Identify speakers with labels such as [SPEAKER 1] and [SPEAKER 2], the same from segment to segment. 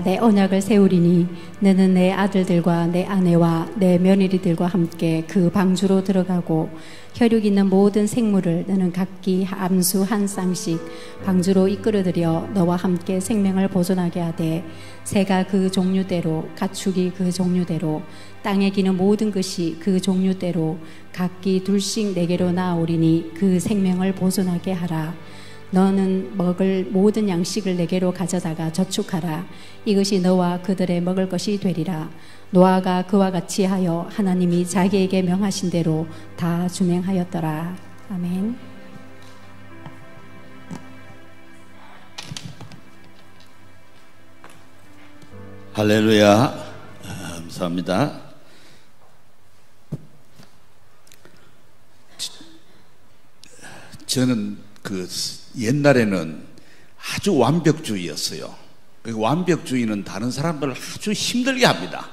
[SPEAKER 1] 내 언약을 세우리니 너는 내 아들들과 내 아내와 내 며느리들과 함께 그 방주로 들어가고 혈육 있는 모든 생물을 너는 각기 암수 한 쌍씩 방주로 이끌어들여 너와 함께 생명을 보존하게 하되 새가 그 종류대로 가축이 그 종류대로 땅에 기는 모든 것이 그 종류대로 각기 둘씩 내게로 나아오리니 그 생명을 보존하게 하라. 너는 먹을 모든 양식을 내게로 가져다가 저축하라. 이것이 너와 그들의 먹을 것이 되리라. 노아가 그와 같이 하여 하나님이 자기에게 명하신 대로 다 준행하였더라. 아멘.
[SPEAKER 2] 할렐루야. 감사합니다. 저는 옛날에는 아주 완벽주의였어요. 완벽주의는 다른 사람들을 아주 힘들게 합니다.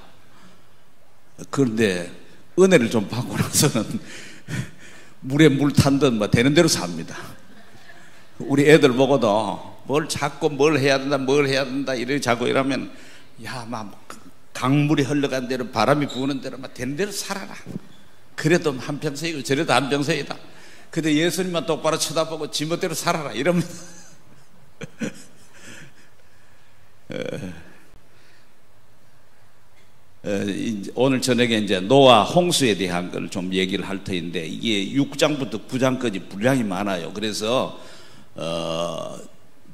[SPEAKER 2] 그런데 은혜를 좀 받고 나서는 물에 물 탄 듯 되는 대로 삽니다. 우리 애들 보고도 뭘 자꾸 뭘 해야 된다 이렇게 자꾸 이러면 강물이 흘러간 대로 바람이 부는 대로 되는 대로 살아라. 그래도 한평생이고 저래도 한평생이다. 근데 예수님만 똑바로 쳐다보고 지멋대로 살아라 이러면 오늘 저녁에 이제 노아 홍수에 대한 걸 좀 얘기를 할 터인데 이게 6장부터 9장까지 분량이 많아요. 그래서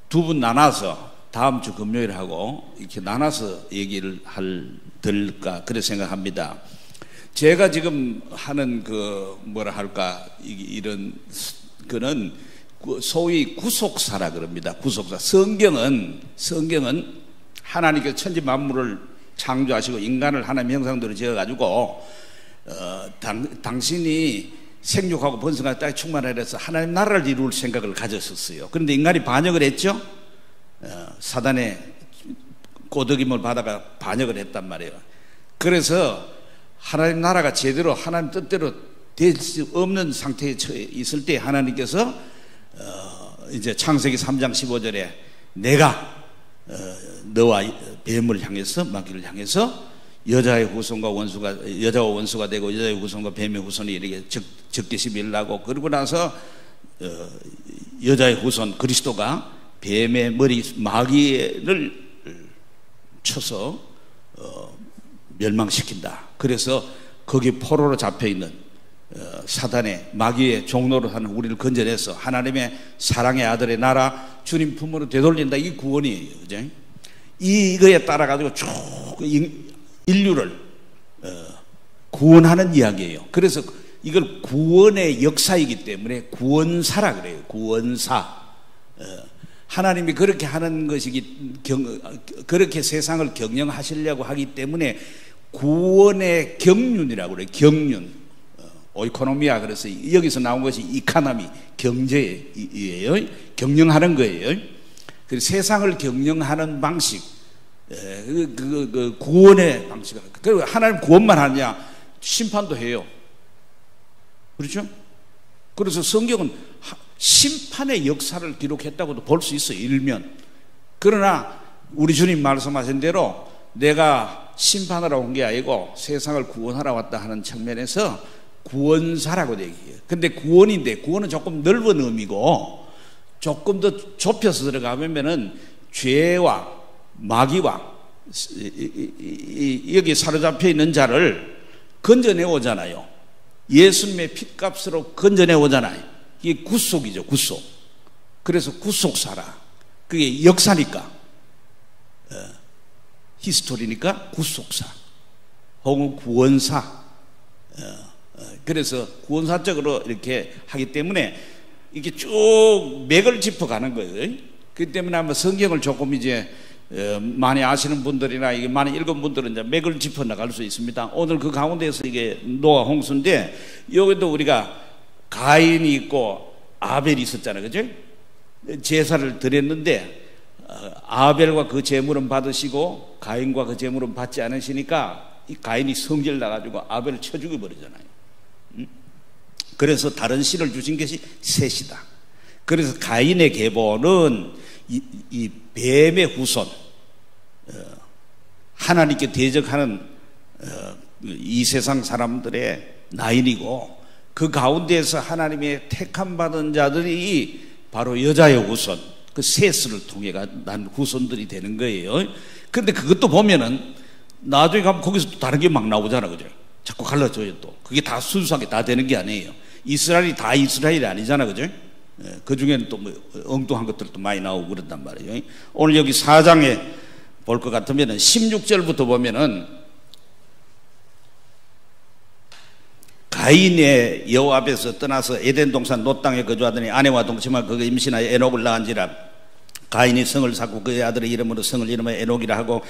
[SPEAKER 2] 두 분 나눠서 다음 주 금요일 하고 이렇게 나눠서 얘기를 들까 그렇게 생각합니다. 제가 지금 하는 이런 거는 소위 구속사라 그럽니다. 구속사. 성경은 하나님께서 천지 만물을 창조하시고 인간을 하나님의 형상대로 지어가지고 당신이 생육하고 번성하고 땅에 충만하라 해서 하나님 나라를 이룰 생각을 가졌었어요. 그런데 인간이 반역을 했죠. 사단의 꼬드김을 받아가 반역을 했단 말이에요. 그래서 하나님 나라가 제대로 하나님 뜻대로 될 수 없는 상태에 처해 있을 때 하나님께서 이제 창세기 3장 15절에 내가 너와 뱀을 향해서 마귀를 향해서 여자와 원수가 되고 여자의 후손과 뱀의 후손이 이렇게 적개심이 일어나고 그러고 나서 여자의 후손 그리스도가 뱀의 머리 마귀를 쳐서 멸망시킨다. 그래서 거기 포로로 잡혀있는 사단의 마귀의 종로로 하는 우리를 건져내서 하나님의 사랑의 아들의 나라 주님 품으로 되돌린다. 이게 구원이에요. 그죠? 이거에 따라 가지고 쭉 인류를 구원하는 이야기예요. 그래서 이걸 구원의 역사이기 때문에 구원사라 그래요. 구원사. 하나님이 그렇게 하는 것이기 그렇게 세상을 경영하시려고 하기 때문에 구원의 경륜이라고 그래요. 경륜. 오이코노미아. 그래서 여기서 나온 것이 이카노미, 경제예요. 경영하는 거예요. 그래서 세상을 경영하는 방식, 구원의 방식. 그리고 하나님 구원만 하느냐? 심판도 해요. 그렇죠? 그래서 성경은 심판의 역사를 기록했다고도 볼 수 있어요. 일면. 그러나 우리 주님 말씀하신 대로 내가 심판하러 온 게 아니고 세상을 구원하러 왔다 하는 측면에서 구원사라고 얘기해요. 근데 구원인데 구원은 조금 넓은 의미고 조금 더 좁혀서 들어가면은 죄와 마귀와 여기 사로잡혀 있는 자를 건져내 오잖아요. 예수님의 핏값으로 건져내 오잖아요. 이게 구속이죠. 구속. 그래서 구속사라. 그게 역사니까 히스토리니까 구속사 혹은 구원사. 그래서 구원사적으로 이렇게 하기 때문에 이게 쭉 맥을 짚어가는 거예요. 그렇기 때문에 아마 성경을 조금 이제 많이 아시는 분들이나 이게 많이 읽은 분들은 이제 맥을 짚어 나갈 수 있습니다. 오늘 그 가운데서 이게 노아 홍수인데 여기도 우리가 가인이 있고 아벨이 있었잖아요. 그죠? 제사를 드렸는데 아벨과 그 제물은 받으시고 가인과 그 제물은 받지 않으시니까 이 가인이 성질 나가지고 아벨을 쳐 죽여버리잖아요. 그래서 다른 신을 주신 것이 셋이다. 그래서 가인의 계보는 이 뱀의 후손, 하나님께 대적하는 이 세상 사람들의 나인이고, 그 가운데에서 하나님의 택함 받은 자들이 바로 여자의 후손, 그 셋을 통해 난 후손들이 되는 거예요. 그런데 그것도 보면은 나중에 가면 거기서 또 다른 게 막 나오잖아, 그죠? 자꾸 갈라져요. 또 그게 다 순수하게 다 되는 게 아니에요. 이스라엘이 다 이스라엘이 아니잖아, 그죠? 그 중에는 또 뭐 엉뚱한 것들도 많이 나오고 그런단 말이에요. 오늘 여기 4장에 볼 것 같으면은 16절부터 보면은 가인의 여호와 앞에서 떠나서 에덴 동산 롯 땅에 거주하더니 아내와 동침하여 그가 임신하여 에녹을 낳은지라. 가인이 성을 쌓고 그의 아들의 이름으로 성을 이름하여 에녹이라 하고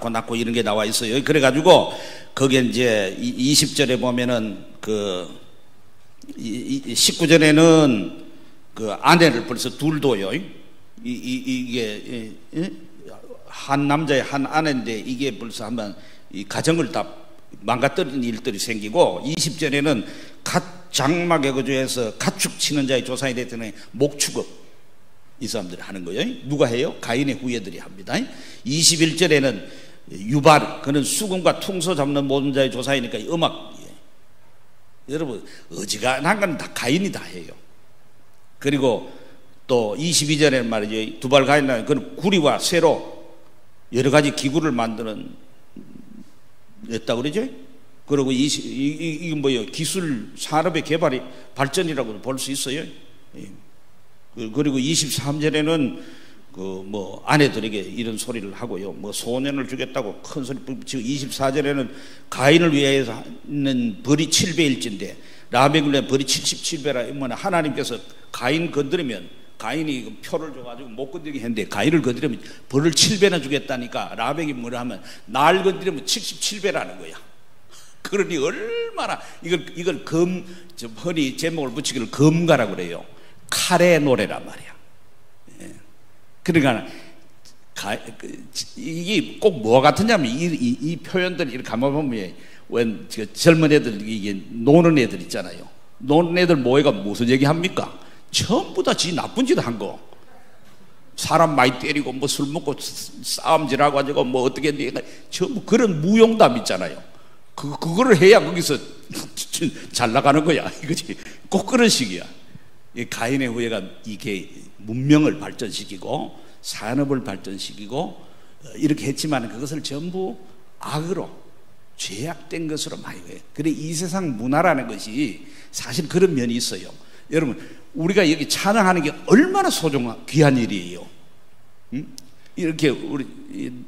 [SPEAKER 2] 낳고 이런 게 나와 있어요. 그래가지고 거기에 이제 20절에 보면은 그 19절에는 그 아내를 벌써 둘 둬요. 이게 한 남자의 한 아내인데 이게 벌써 한번 이 가정을 다 망가뜨리는 일들이 생기고, 20절에는 갓 장막에 거주해서 가축 치는 자의 조상이 됐더니 목축업 이 사람들이 하는 거예요. 누가 해요? 가인의 후예들이 합니다. 21절에는 유발, 그는 수금과 퉁소 잡는 모든 자의 조상이니까 음악. 여러분 어지간한 건 다 가인이 다 해요. 그리고 또 22절에는 말이죠, 두발 가인은 그는 구리와 쇠로 여러 가지 기구를 만드는 했다고 그러죠. 그리고 이게 뭐예요? 기술 산업의 개발이 발전이라고 볼 수 있어요. 그리고 23절에는 그 뭐 아내들에게 이런 소리를 하고요, 뭐 소년을 주겠다고 큰 소리 붙이고, 24절에는 가인을 위해서 하는 벌이 7배일진데 라멕을 위해 벌이 77배라. 뭐 하나님께서 가인 건드리면, 가인이 표를 줘가지고 못 건드리게 했는데 가인을 건드리면 벌을 7배나 주겠다니까, 라멕이 뭐라 하면 날 건드리면 77배라는 거야. 그러니 얼마나 이걸 흔히 제목을 붙이기를 검가라고 그래요. 칼의 노래란 말이야. 그러니까 이게 꼭 뭐 같으냐면 이 표현들이 이렇게 가만 보면 웬 젊은 애들, 이게 노는 애들 있잖아요. 노는 애들 모여가 무슨 얘기 합니까? 전부 다 지 나쁜 짓 한 거. 사람 많이 때리고 뭐 술 먹고 싸움질하고 가지고 뭐 어떻게 했는데 전부 그런 무용담 있잖아요. 그거를 해야 거기서 잘 나가는 거야. 이거지. 꼭 그런 식이야. 이 가인의 후예가 이게 문명을 발전시키고 산업을 발전시키고 이렇게 했지만 그것을 전부 악으로 죄악된 것으로 많이 해요. 그래 이 세상 문화라는 것이 사실 그런 면이 있어요. 여러분 우리가 여기 찬양하는 게 얼마나 소중한 귀한 일이에요. 이렇게 우리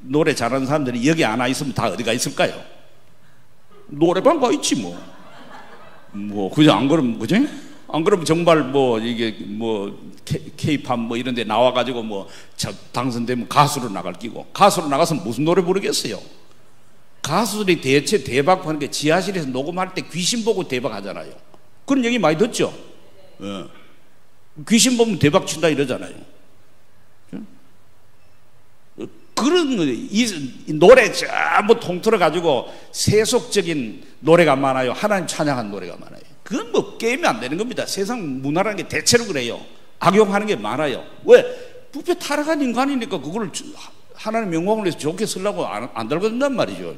[SPEAKER 2] 노래 잘하는 사람들이 여기 안 와 있으면 다 어디가 있을까요? 노래방 가 있지 뭐 그죠? 안 그러면 그죠? 안 그러면 정말 뭐 이게 뭐 K-팝 뭐 이런 데 나와가지고 뭐 당선되면 가수로 나갈 끼고, 가수로 나가서 무슨 노래 부르겠어요? 가수들이 대체 대박 하는 게 지하실에서 녹음할 때 귀신 보고 대박 하잖아요. 그런 얘기 많이 듣죠? 예. 귀신 보면 대박 친다 이러잖아요. 그런 이 노래 전부 통틀어 가지고 세속적인 노래가 많아요. 하나님 찬양한 노래가 많아요. 그건 뭐 게임이 안 되는 겁니다. 세상 문화라는 게 대체로 그래요. 악용하는 게 많아요. 왜? 부패 타락한 인간이니까 그걸 하나님 영광을 위해서 좋게 쓰려고 안 달궈준단 말이죠.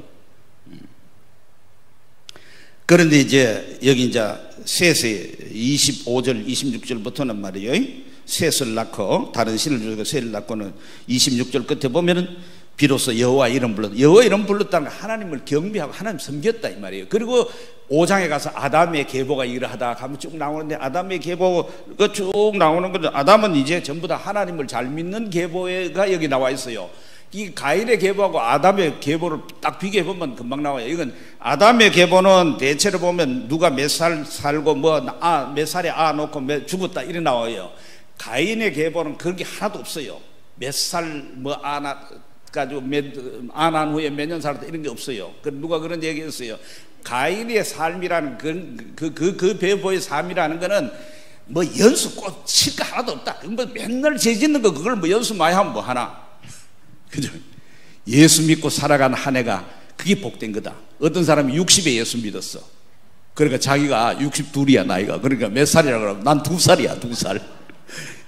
[SPEAKER 2] 그런데 이제 여기 이제 셋에 25절 26절부터는 말이에요, 셋을 낳고 다른 신을 주고 셋을 낳고는 26절 끝에 보면은 비로소 여호와 이름 불렀다. 여호와 이름 불렀다는 건 하나님을 경배하고 하나님 섬겼다 이 말이에요. 그리고 5장에 가서 아담의 계보가 이러하다 하면 쭉 나오는데, 아담의 계보가 쭉 나오는 거죠. 아담은 이제 전부 다 하나님을 잘 믿는 계보가 여기 나와 있어요. 이 가인의 계보하고 아담의 계보를 딱 비교해 보면 금방 나와요. 이건 아담의 계보는 대체로 보면 누가 몇 살 살고 뭐 몇 살에 놓고 죽었다 이래 나와요. 가인의 계보는 그런 게 하나도 없어요. 몇 살 뭐 가지고 안 후에 몇 년 살았다 이런 게 없어요. 누가 그런 얘기했어요. 가인의 삶이라는 그 배보의 삶이라는 거는 뭐 연수 꼭 칠 거 하나도 없다. 뭐 맨날 죄 짓는 거 그걸 뭐 연수 많이 하면 뭐 하나. 그죠? 예수 믿고 살아간 한 해가 그게 복된 거다. 어떤 사람이 60에 예수 믿었어. 그러니까 자기가 62이야 나이가. 그러니까 몇 살이라 그러면 난 2살이야 2살.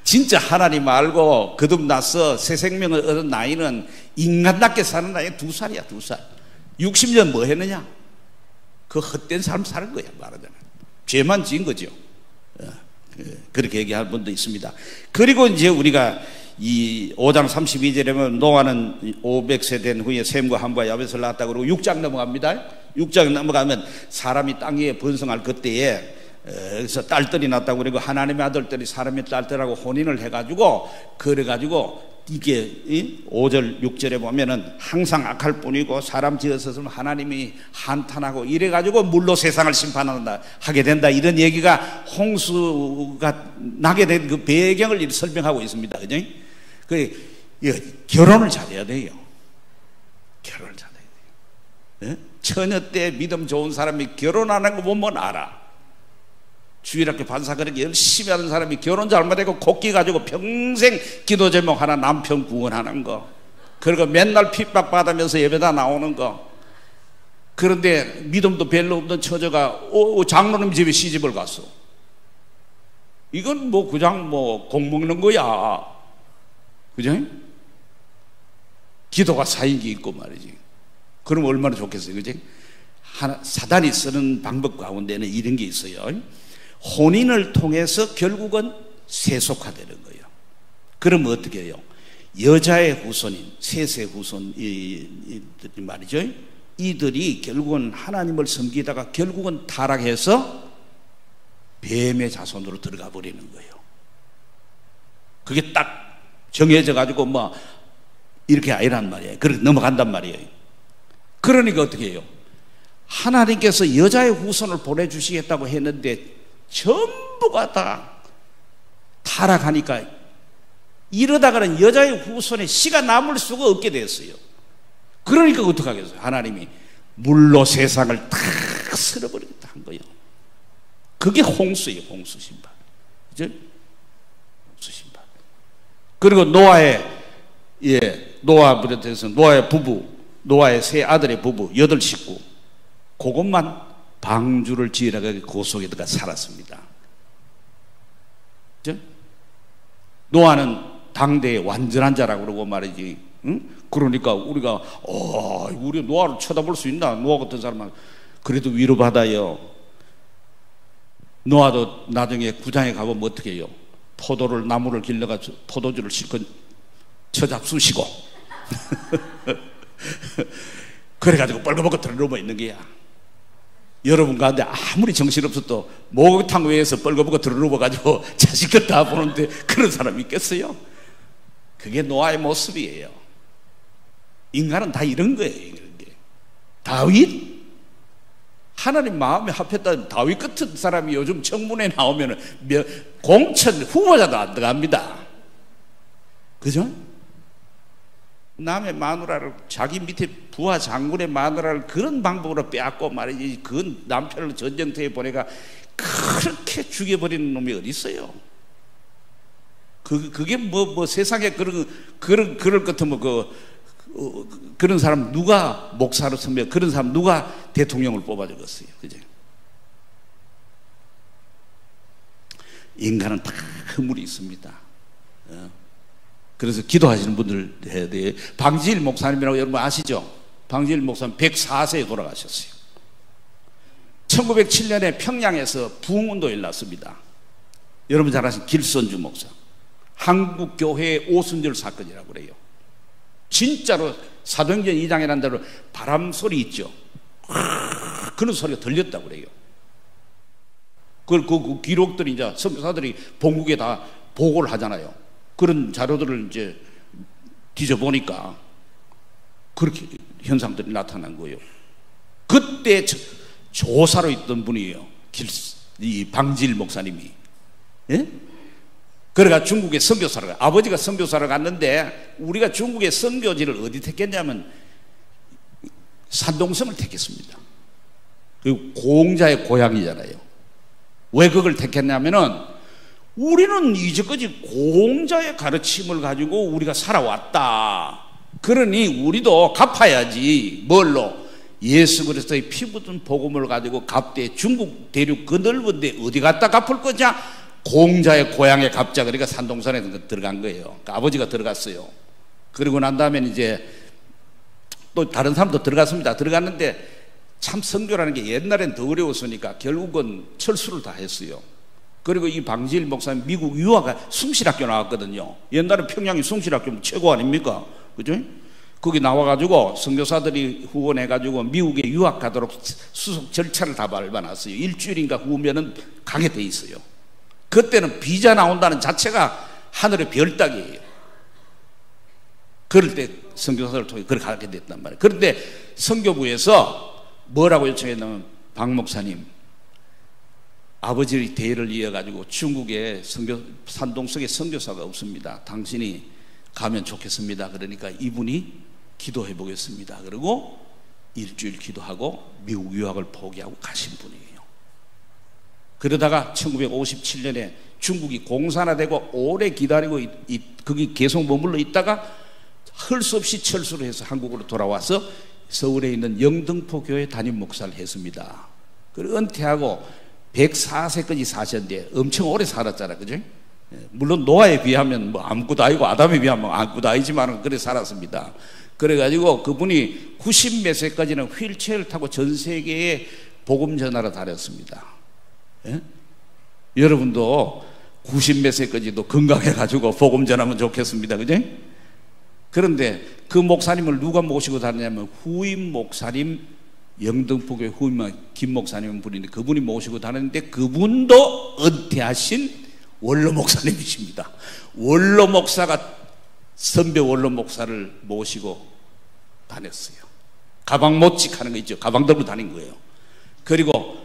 [SPEAKER 2] 진짜 하나님 알고 거듭나서 새 생명을 얻은 나이는 인간답게 사는 나이 2살이야, 2살. 60년 뭐 했느냐? 그 헛된 삶 사는 거야, 말하자면. 죄만 지은 거죠. 그렇게 얘기하는 분도 있습니다. 그리고 이제 우리가 이 5장 32절에 보면 노아는 500세 된 후에 셈과 함과 야벳을 낳았다 그러고 6장 넘어갑니다. 6장 넘어가면 사람이 땅 위에 번성할 그때에 그래서 딸들이 낳았다고 그리고 하나님의 아들들이 사람의 딸들하고 혼인을 해가지고 그래가지고 이게 5절 6절에 보면은 항상 악할 뿐이고 사람 지었으면 하나님이 한탄하고 이래가지고 물로 세상을 심판한다 하게 된다 이런 얘기가 홍수가 나게 된 그 배경을 설명하고 있습니다. 그죠? 결혼을 잘해야 돼요. 결혼을 잘해야 돼요. 처녀 때 믿음 좋은 사람이 결혼하는 거 보면 알아. 주일학교 반사 그렇게 열심히 하는 사람이 결혼 잘못하고 곡기 가지고 평생 기도 제목 하나 남편 구원하는 거, 그리고 맨날 핍박 받으면서 예배다 나오는 거. 그런데 믿음도 별로 없는 처녀가 장로님 집에 시집을 갔어. 이건 뭐 그냥 뭐 공 먹는 거야. 그죠? 기도가 사인기 있고 말이지. 그럼 얼마나 좋겠어요. 그지? 사단이 쓰는 방법 가운데는 이런 게 있어요. 혼인을 통해서 결국은 세속화되는 거예요. 그럼 어떻게 해요? 여자의 후손인 셋의 후손 말이죠. 이들이 결국은 하나님을 섬기다가 결국은 타락해서 뱀의 자손으로 들어가 버리는 거예요. 그게 딱 정해져 가지고 뭐 이렇게 아니란 말이에요. 그렇게 넘어간단 말이에요. 그러니까 어떻게 해요? 하나님께서 여자의 후손을 보내주시겠다고 했는데 전부가 다 타락하니까 이러다가는 여자의 후손에 씨가 남을 수가 없게 됐어요. 그러니까 어떻게 하겠어요? 하나님이 물로 세상을 다 쓸어버리겠다 한 거예요. 그게 홍수예요. 홍수 심판. 그죠? 홍수 심판. 그리고 노아의 노아 부르트에서 노아의 부부, 노아의 세 아들의 부부 8식구 그것만 방주를 지으라고 그 속에 들어가 살았습니다. 그죠? 노아는 당대의 완전한 자라고 그러고 말이지. 응? 그러니까 우리가 우리 노아를 쳐다볼 수 있나? 노아 같은 사람은 그래도 위로받아요. 노아도 나중에 구장에 가보면 어떻게 해요? 포도를 나무를 길러가지고 포도주를 실컷 쳐잡수시고 그래가지고 뻘거벗고 들어누워 있는 게야. 여러분 가운데 아무리 정신없어도 목욕탕 외에서 뻘거벗고 들어누워가지고 자식들 다 보는데 그런 사람이 있겠어요? 그게 노아의 모습이에요. 인간은 다 이런 거예요. 이런 게. 다윗? 하나님 마음에 합했다는 다윗 같은 사람이 요즘 청문회 나오면 공천 후보자도 안 들어갑니다. 그죠? 남의 마누라를 자기 밑에 부하 장군의 마누라를 그런 방법으로 빼앗고 말이지 그 남편을 전쟁터에 보내가 그렇게 죽여버리는 놈이 어디 있어요? 그게 뭐 세상에 그럴 것 같으면 그런 사람 누가 목사로 선배, 그런 사람 누가 대통령을 뽑아주겠어요? 그죠? 인간은 다 허물이 있습니다. 그래서 기도하시는 분들 해야 돼요. 방지일 목사님이라고 여러분 아시죠? 방지일 목사님 104세에 돌아가셨어요. 1907년에 평양에서 부흥운동이 일어났습니다. 여러분 잘 아시는 길선주 목사. 한국교회의 오순절 사건이라고 그래요. 진짜로 사도행전 2장이라는 대로 바람 소리 있죠. 그런 소리가 들렸다고 그래요. 그 기록들이 이제 선교사들이 본국에 다 보고를 하잖아요. 그런 자료들을 이제 뒤져보니까 그렇게 현상들이 나타난 거예요. 그때 조사로 있던 분이에요. 이 방지일 목사님이. 예? 그래가 중국에 선교사로 가. 아버지가 선교사로 갔는데 우리가 중국의 선교지를 어디 택했냐면 산동성을 택했습니다. 그리고 공자의 고향이잖아요. 왜 그걸 택했냐면은 우리는 이제까지 공자의 가르침을 가지고 우리가 살아왔다. 그러니 우리도 갚아야지. 뭘로? 예수 그리스도의 피 묻은 복음을 가지고 갚되 중국 대륙 그 넓은데 어디 갖다 갚을 거냐? 공자의 고향에 갑자, 그러니까 산동산에 들어간 거예요. 그러니까 아버지가 들어갔어요. 그리고 난 다음에는 이제 또 다른 사람도 들어갔습니다. 들어갔는데 참 선교라는 게 옛날엔 더 어려웠으니까 결국은 철수를 다 했어요. 그리고 이 방지일 목사님 미국 유학 숭실학교 나왔거든요. 옛날에 평양이 숭실학교 최고 아닙니까? 그죠? 거기 나와가지고 선교사들이 후원해가지고 미국에 유학 가도록 수속 절차를 다 밟아놨어요. 일주일인가 후면은 가게 돼 있어요. 그때는 비자 나온다는 자체가 하늘의 별따기예요. 그럴 때 선교사를 통해 그렇게 가게 됐단 말이에요. 그런데 선교부에서 뭐라고 요청했냐면, 박 목사님, 아버지의 대를 이어가지고 중국에 산동석에 선교사가 없습니다. 당신이 가면 좋겠습니다. 그러니까 이분이 기도해 보겠습니다. 그리고 일주일 기도하고 미국 유학을 포기하고 가신 분이에요. 그러다가 1957년에 중국이 공산화되고 오래 기다리고 거기 계속 머물러 있다가 할 수 없이 철수를 해서 한국으로 돌아와서 서울에 있는 영등포 교회 담임 목사를 했습니다. 그리고 은퇴하고 104세까지 사셨는데 엄청 오래 살았잖아, 그죠? 물론 노아에 비하면 뭐 아무것도 아니고 아담에 비하면 아무것도 아니지만 그래 살았습니다. 그래가지고 그분이 90몇 세까지는 휠체어를 타고 전 세계에 복음 전하러 다녔습니다. 예? 여러분도 90몇 세까지도 건강해가지고 복음 전하면 좋겠습니다, 그죠? 그런데 그 목사님을 누가 모시고 다녔냐면 후임 목사님, 영등포교회 후임 김 목사님 분인데 그분이 모시고 다녔는데 그분도 은퇴하신 원로 목사님이십니다. 원로 목사가 선배 원로 목사를 모시고 다녔어요. 가방 못직 하는 거 있죠. 가방 들고 다닌 거예요. 그리고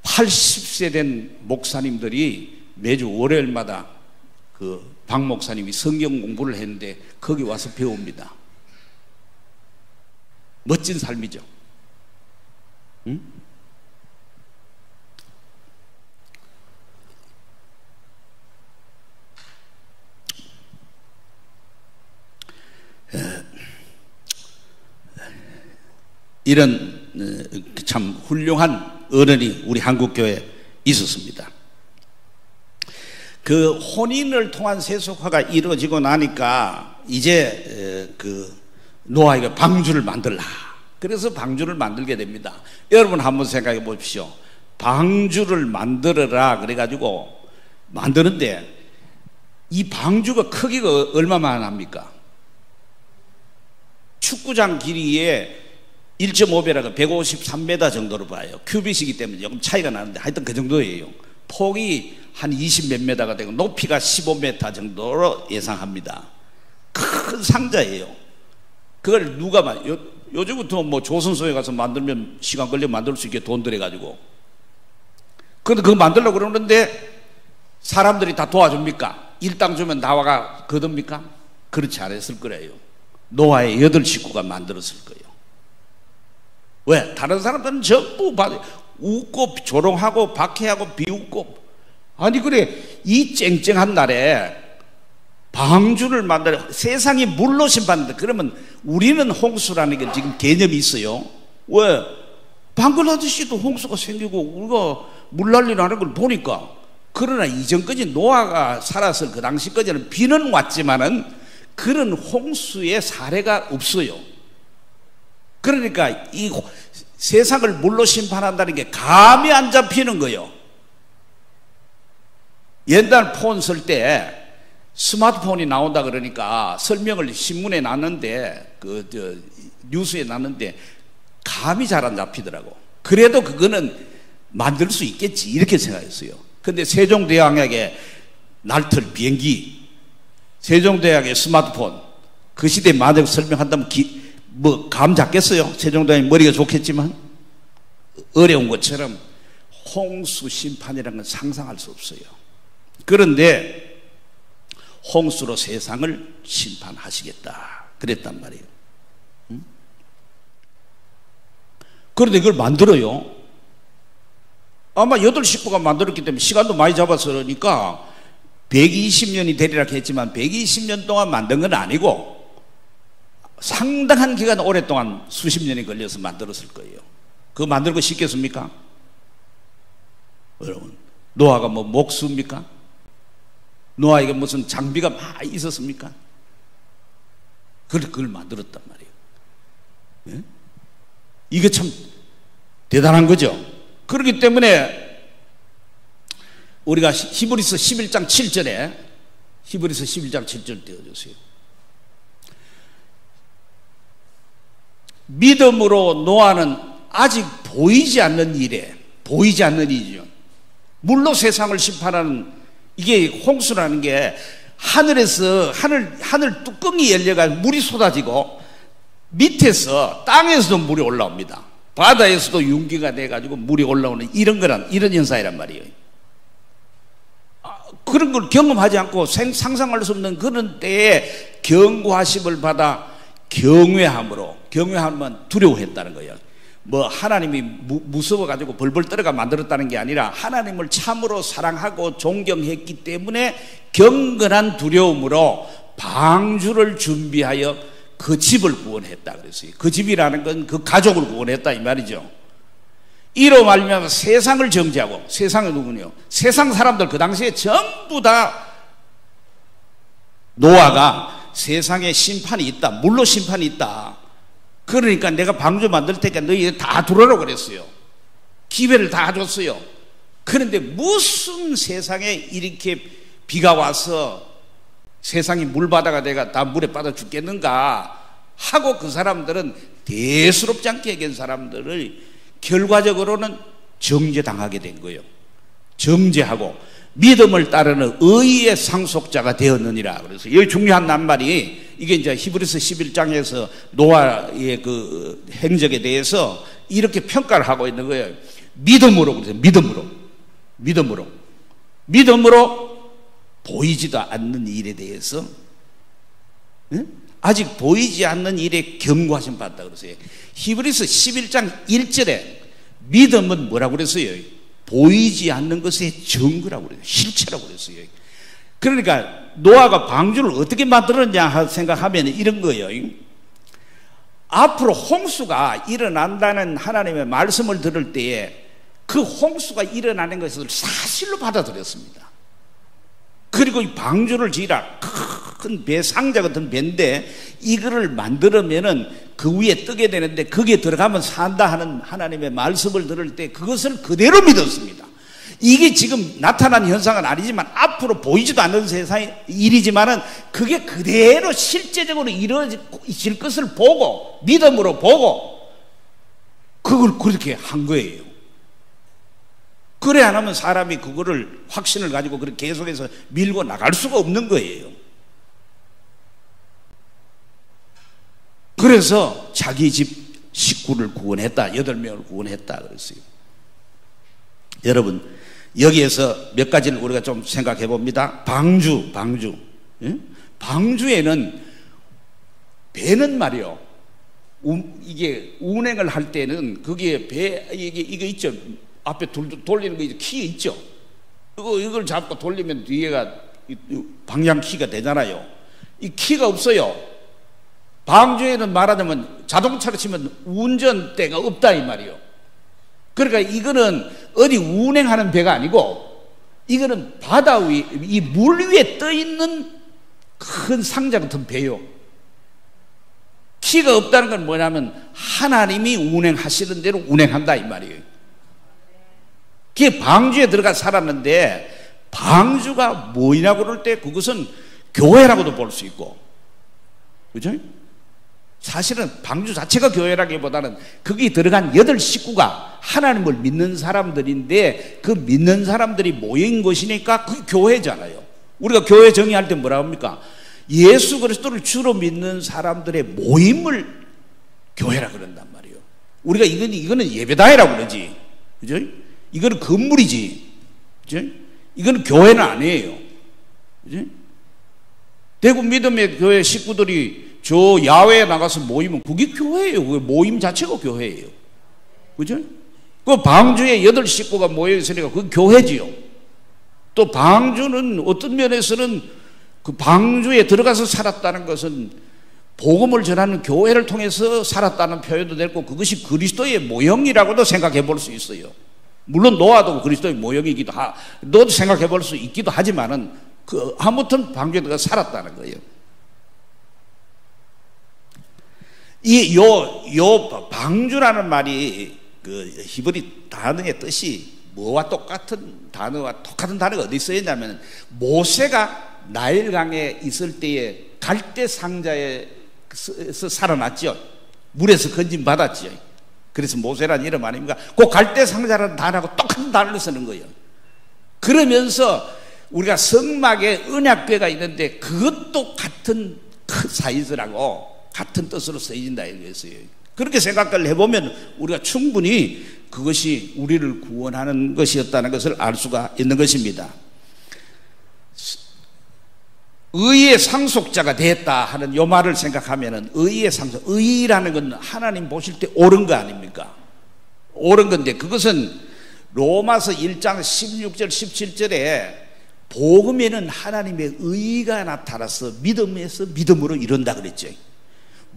[SPEAKER 2] 80세 된 목사님들이 매주 월요일마다 그 박 목사님이 성경 공부를 했는데 거기 와서 배웁니다. 멋진 삶이죠. 응? 이런 참 훌륭한 어른이 우리 한국교회에 있었습니다. 그 혼인을 통한 세속화가 이루어지고 나니까 이제 그 노아에게 방주를 만들라. 그래서 방주를 만들게 됩니다. 여러분 한번 생각해 보십시오. 방주를 만들어라 그래가지고 만드는데 이 방주가 크기가 얼마만 합니까? 축구장 길이에 1.5배라고 153m 정도로 봐요. 큐빗이기 때문에 조금 차이가 나는데 하여튼 그 정도예요. 폭이 한 20 몇 메다가 되고 높이가 15m 정도로 예상합니다. 큰 상자예요. 그걸 누가 요즘부터 뭐 조선소에 가서 만들면 시간 걸려 만들 수 있게 돈 들여가지고. 그런데 그거 만들려고 그러는데 사람들이 다 도와줍니까? 일당 주면 나와가 거둡니까? 그렇지 않았을 거예요. 노아의 8 식구가 만들었을 거예요. 왜? 다른 사람들은 전부 웃고 조롱하고 박해하고 비웃고. 아니 그래 이 쨍쨍한 날에 방주를 만들어 세상이 물로 심판한다. 그러면 우리는 홍수라는 게 지금 개념이 있어요. 왜? 방글라데시도 홍수가 생기고 우리가 물난리 나는 걸 보니까. 그러나 이전까지 노아가 살았을 그 당시까지는 비는 왔지만은 그런 홍수의 사례가 없어요. 그러니까 이 세상을 물로 심판한다는 게 감이 안 잡히는 거예요. 옛날 폰 쓸 때 스마트폰이 나온다 그러니까 설명을 신문에 놨는데 뉴스에 놨는데 감이 잘 안 잡히더라고. 그래도 그거는 만들 수 있겠지 이렇게 생각했어요. 근데 세종대왕에게 날틀 비행기, 세종대왕의 스마트폰, 그 시대에 만약 설명한다면 감 잡겠어요? 세종대왕이 머리가 좋겠지만 어려운 것처럼 홍수 심판이라는 건 상상할 수 없어요. 그런데 홍수로 세상을 심판하시겠다 그랬단 말이에요. 응? 그런데 그걸 만들어요. 아마 8 식구가 만들었기 때문에 시간도 많이 잡아서 그러니까 120년이 되리라 했지만 120년 동안 만든 건 아니고 상당한 기간 오랫동안 수십 년이 걸려서 만들었을 거예요. 그거 만들고 쉽겠습니까? 여러분 노아가 뭐 목수입니까? 노아에게 무슨 장비가 막 있었습니까? 그걸 만들었단 말이에요. 예? 이게 참 대단한 거죠. 그렇기 때문에 우리가 히브리서 11장 7절에 히브리서 11장 7절 띄워주세요. 믿음으로 노아는 아직 보이지 않는 일이죠. 물로 세상을 심판하는, 이게 홍수라는 게 하늘에서 하늘 뚜껑이 열려가지고 물이 쏟아지고 밑에서 땅에서도 물이 올라옵니다. 바다에서도 융기가 돼가지고 물이 올라오는 이런 현상이란 말이에요. 그런 걸 경험하지 않고 상상할 수 없는 그런 때에 경고하심을 받아 경외하면 두려워했다는 거예요. 뭐 하나님이 무서워가지고 벌벌 떨어가 만들었다는 게 아니라 하나님을 참으로 사랑하고 존경했기 때문에 경건한 두려움으로 방주를 준비하여 그 집을 구원했다 그랬어요. 그 집이라는 건 그 가족을 구원했다 이 말이죠. 이로 말미암아 세상을 정죄하고, 세상은 누구냐? 세상 사람들, 그 당시에 전부 다 노아가 세상에 심판이 있다, 물로 심판이 있다, 그러니까 내가 방주 만들 테니까 너희 다 들어오라고 그랬어요. 기회를 다 줬어요. 그런데 무슨 세상에 이렇게 비가 와서 세상이 물바다가 내가 다 물에 빠져 죽겠는가 하고 그 사람들은 대수롭지 않게 여긴 사람들을 결과적으로는 정죄당하게 된 거예요. 정죄하고 믿음을 따르는 의의 상속자가 되었느니라. 그래서 여기 중요한 낱말이, 이게 이제 히브리서 11장에서 노아의 그 행적에 대해서 이렇게 평가를 하고 있는 거예요. 믿음으로, 그래서 믿음으로 보이지도 않는 일에 대해서, 아직 보이지 않는 일에 경고하심 받다 그러세요. 히브리서 11장 1절에 믿음은 뭐라고 그랬어요? 보이지 않는 것의 증거라고 그래요. 실체라고 그랬어요. 그러니까 노아가 방주를 어떻게 만들었냐 생각하면 이런 거예요. 앞으로 홍수가 일어난다는 하나님의 말씀을 들을 때에 그 홍수가 일어나는 것을 사실로 받아들였습니다. 그리고 이 방주를 지으라, 큰 배, 상자 같은 배인데 이거를 만들면은 그 위에 뜨게 되는데 거기에 들어가면 산다 하는 하나님의 말씀을 들을 때 그것을 그대로 믿었습니다. 이게 지금 나타난 현상은 아니지만 앞으로 보이지도 않는 세상의 일이지만은 그게 그대로 실제적으로 이루어질 것을 보고, 믿음으로 보고 그걸 그렇게 한 거예요. 그래 안 하면 사람이 그거를 확신을 가지고 그렇게 계속해서 밀고 나갈 수가 없는 거예요. 그래서 자기 집 식구를 구원했다, 8명을 구원했다 그랬어요. 여러분, 여기에서 몇 가지를 우리가 좀 생각해 봅니다. 방주. 방주에는 배는 말이요, 이게 운행을 할 때는 거기에 이게 있죠. 앞에 돌리는 거 키 있죠. 이걸 잡고 돌리면 뒤에가 방향 키가 되잖아요. 이 키가 없어요. 방주에는 말하자면 자동차로 치면 운전대가 없다 이 말이에요. 그러니까 이거는 어디 운행하는 배가 아니고 이거는 바다 위, 이 물 위에 떠 있는 큰 상자 같은 배요. 키가 없다는 건 뭐냐면 하나님이 운행하시는 대로 운행한다 이 말이에요. 그게 방주에 들어가 살았는데, 방주가 뭐냐고 그럴 때 그것은 교회라고도 볼 수 있고, 그죠? 사실은 방주 자체가 교회라기보다는 거기 들어간 8식구가 하나님을 믿는 사람들인데 그 믿는 사람들이 모인 것이니까 그게 교회잖아요. 우리가 교회 정의할 때 뭐라 합니까? 예수 그리스도를 주로 믿는 사람들의 모임을 교회라 그런단 말이에요. 우리가 이거는 예배당이라고 그러지, 그죠? 이거는 건물이지, 그죠? 이거는 교회는 아니에요, 그죠? 대구 믿음의 교회 식구들이 저 야외에 나가서 모이면 그게 교회예요. 그게 모임 자체가 교회예요, 그죠? 그 방주에 8식구가 모여 있으니까 그게 교회지요. 또 방주는 어떤 면에서는 그 방주에 들어가서 살았다는 것은 복음을 전하는 교회를 통해서 살았다는 표현도 되고, 그것이 그리스도의 모형이라고도 생각해 볼 수 있어요. 물론 노아도 그리스도의 모형이기도 너도 생각해 볼 수 있기도 하지만은 아무튼 방주에 들어가 살았다는 거예요. 방주라는 말이 그 히브리 단어의 뜻이 뭐와 똑같은 단어가 어디 쓰였냐면, 모세가 나일강에 있을 때에 갈대 상자에서 살아났죠. 물에서 건짐 받았죠. 그래서 모세라는 이름 아닙니까? 그 갈대 상자라는 단어하고 똑같은 단어를 쓰는 거예요. 그러면서 우리가 성막에 언약궤가 있는데 그것도 같은 사이즈라고 같은 뜻으로 쓰여진다 이거였어요. 그렇게 생각을 해보면 우리가 충분히 그것이 우리를 구원하는 것이었다는 것을 알 수가 있는 것입니다. 의의 상속자가 됐다 하는 요 말을 생각하면은, 의의 상속, 의라는 건 하나님 보실 때 옳은 거 아닙니까? 옳은 건데, 그것은 로마서 1장 16절 17절에 복음에는 하나님의 의가 나타나서 믿음에서 믿음으로 이룬다 그랬죠.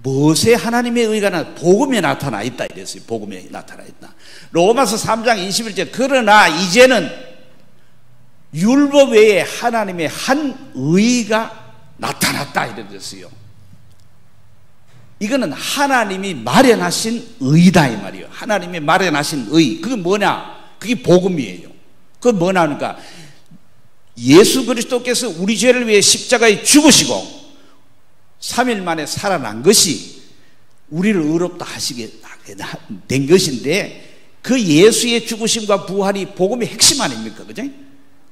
[SPEAKER 2] 무엇에 하나님의 의가 복음에 나타나 있다 이랬어요. 복음에 나타나 있다. 로마서 3장 21절, 그러나 이제는 율법 외에 하나님의 한 의가 나타났다 이랬어요. 이거는 하나님이 마련하신 의다 이 말이에요. 하나님이 마련하신 의. 그게 뭐냐? 그게 복음이에요. 그게 뭐냐 하니까, 예수 그리스도께서 우리 죄를 위해 십자가에 죽으시고 3일 만에 살아난 것이 우리를 의롭다 하시게 된 것인데, 그 예수의 죽으심과 부활이 복음의 핵심 아닙니까? 그죠?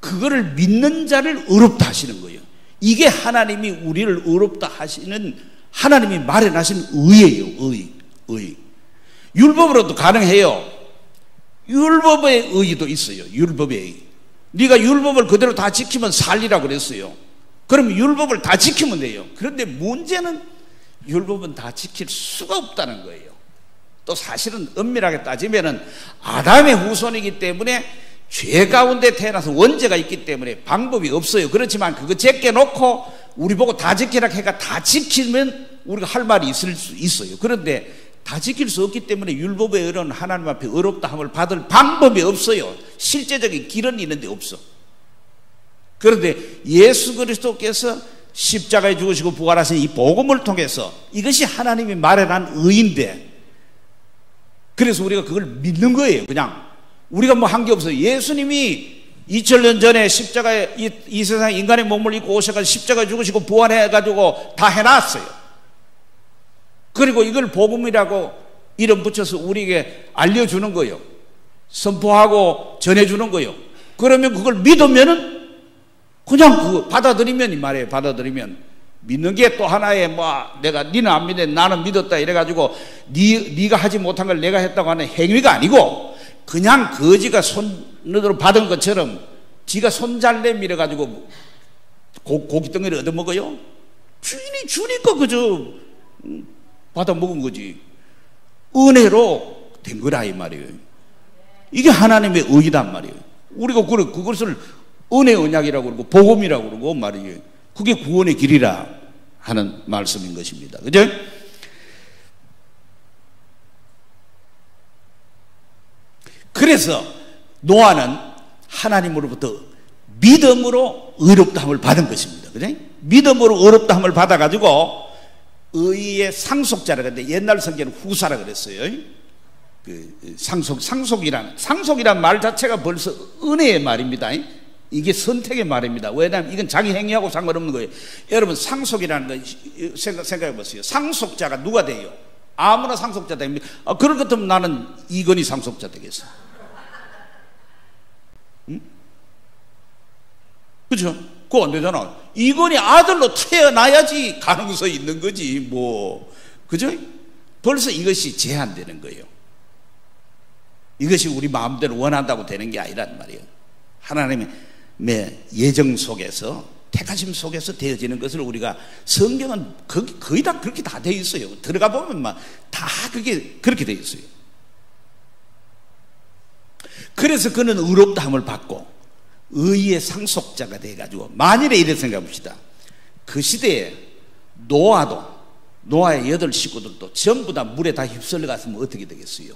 [SPEAKER 2] 그거를 믿는 자를 의롭다 하시는 거예요. 이게 하나님이 우리를 의롭다 하시는 하나님이 마련하신 의예요. 의. 율법으로도 가능해요. 율법의 의도 있어요. 율법의 의. 네가 율법을 그대로 다 지키면 살리라고 그랬어요. 그럼 율법을 다 지키면 돼요. 그런데 문제는 율법은 다 지킬 수가 없다는 거예요. 또 사실은 엄밀하게 따지면은 아담의 후손이기 때문에 죄 가운데 태어나서 원죄가 있기 때문에 방법이 없어요. 그렇지만 그거 제껴놓고 우리 보고 다 지키라 해가 다 지키면 우리가 할 말이 있을 수 있어요. 그런데 다 지킬 수 없기 때문에 율법의 의로는 하나님 앞에 의롭다함을 받을 방법이 없어요. 실제적인 길은 있는데 없어. 그런데 예수 그리스도께서 십자가에 죽으시고 부활하신 이 복음을 통해서 이것이 하나님이 마련한 의인데, 그래서 우리가 그걸 믿는 거예요. 그냥 우리가 뭐 한 게 없어요. 예수님이 2000년 전에 십자가에 이 세상에 인간의 몸을 입고 오셔가지고 십자가에 죽으시고 부활해가지고 다 해놨어요. 그리고 이걸 복음이라고 이름 붙여서 우리에게 알려주는 거예요. 선포하고 전해주는 거예요. 그러면 그걸 믿으면은 그냥 그거 받아들이면 이 말이에요. 받아들이면 믿는 게 또 하나의 내가 니는 안 믿네 나는 믿었다 이래가지고 네가 하지 못한 걸 내가 했다고 하는 행위가 아니고, 그냥 거지가 손으로 받은 것처럼 지가 손잘 내밀어가지고 고깃덩이를 얻어먹어요. 주인이 주니까 그저 받아먹은 거지. 은혜로 된 거라 이 말이에요. 이게 하나님의 의의단 말이에요. 우리가 그것을 은혜 언약이라고 그러고 복음이라고 그러고 말이에요. 그게 구원의 길이라 하는 말씀인 것입니다. 그죠? 그래서 노아는 하나님으로부터 믿음으로 의롭다함을 받은 것입니다. 그죠? 믿음으로 의롭다함을 받아가지고 의의 상속자라 그랬는데, 옛날 성경은 후사라 그랬어요. 상속이란 말 자체가 벌써 은혜의 말입니다. 이게 선택의 말입니다. 왜냐하면 이건 자기 행위하고 상관없는 거예요. 여러분, 상속이라는 거 생각해 보세요. 상속자가 누가 돼요? 아무나 상속자 됩니다. 그럴 것 같으면 나는 이건희 상속자 되겠어. 응? 그죠? 그거 안 되잖아. 이건희 아들로 태어나야지 가능성이 있는 거지 그죠? 벌써 이것이 제한되는 거예요. 이것이 우리 마음대로 원한다고 되는 게 아니란 말이에요. 하나님의 예정 속에서, 택하심 속에서 되어지는 것을 우리가, 성경은 거의 다 그렇게 다 되어 있어요. 들어가 보면 다 그렇게 되어 있어요. 그래서 그는 의롭다함을 받고 의의 상속자가 돼가지고, 만일에 이렇게 생각해 봅시다. 그 시대에 노아의 8 식구들도 전부 다 물에 다 휩쓸려 갔으면 어떻게 되겠어요?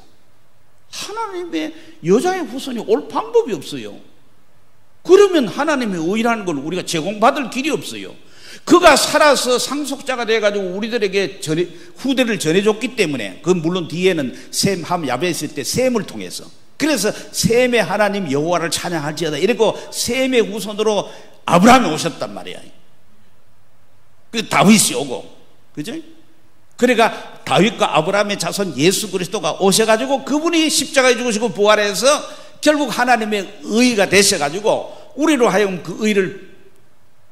[SPEAKER 2] 하나님의 여자의 후손이 올 방법이 없어요. 그러면 하나님의 의라는 걸 우리가 제공받을 길이 없어요. 그가 살아서 상속자가 돼가지고 우리들에게 후대를 전해줬기 때문에, 그 물론 뒤에는 셈, 함, 야베 있을 때 셈을 통해서, 그래서 셈의 하나님 여호와를 찬양할지어다 이랬고 셈의 후손으로 아브라함이 오셨단 말이야. 그 다윗이 오고, 그죠? 그러니까 다윗과 아브라함의 자손 예수 그리스도가 오셔가지고 그분이 십자가에 죽으시고 부활해서 결국 하나님의 의가 되셔가지고 우리로 하여금 그 의를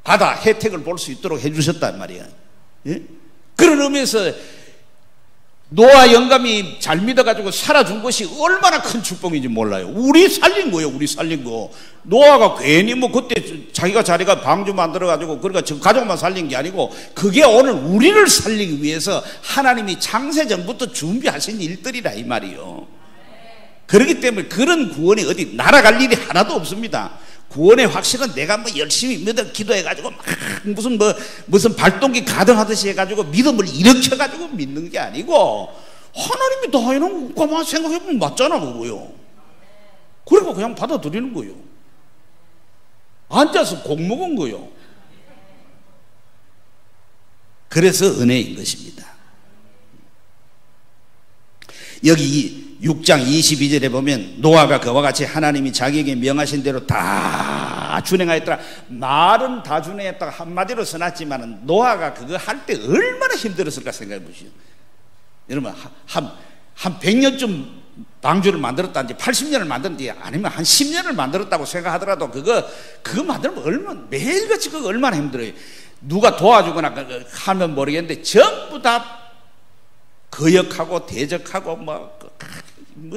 [SPEAKER 2] 받아 혜택을 볼 수 있도록 해주셨단 말이야. 예? 그런 의미에서 노아 영감이 잘 믿어가지고 살아준 것이 얼마나 큰 축복인지 몰라요. 우리 살린 거예요. 우리 살린 거. 노아가 괜히 뭐 그때 자기가 자리가 방주 만들어가지고 그러니까 저 가족만 살린 게 아니고 그게 오늘 우리를 살리기 위해서 하나님이 창세전부터 준비하신 일들이라 이 말이요. 그렇기 때문에 그런 구원이 어디 날아갈 일이 하나도 없습니다. 구원의 확신은 내가 뭐 열심히 믿어 기도해가지고 막 무슨 발동기 가동하듯이 해가지고 믿음을 일으켜가지고 믿는 게 아니고 하나님이 다 해놓은 것만 생각해보면 맞잖아 그거요. 그리고 그냥 받아들이는 거요. 앉아서 곡 먹은 거요. 그래서 은혜인 것입니다. 여기 6장 22절에 보면 노아가 그와 같이 하나님이 자기에게 명하신 대로 다 준행하였더라. 말은 다 준행했다가 한마디로 써놨지만 노아가 그거 할 때 얼마나 힘들었을까 생각해 보시죠. 여러분 한 100년쯤 방주를 만들었다든지 80년을 만들었는지 아니면 한 10년을 만들었다고 생각하더라도 그거 만들면 얼마나 매일같이 그거 얼마나 힘들어요. 누가 도와주거나 하면 모르겠는데 전부 다 거역하고 대적하고 뭐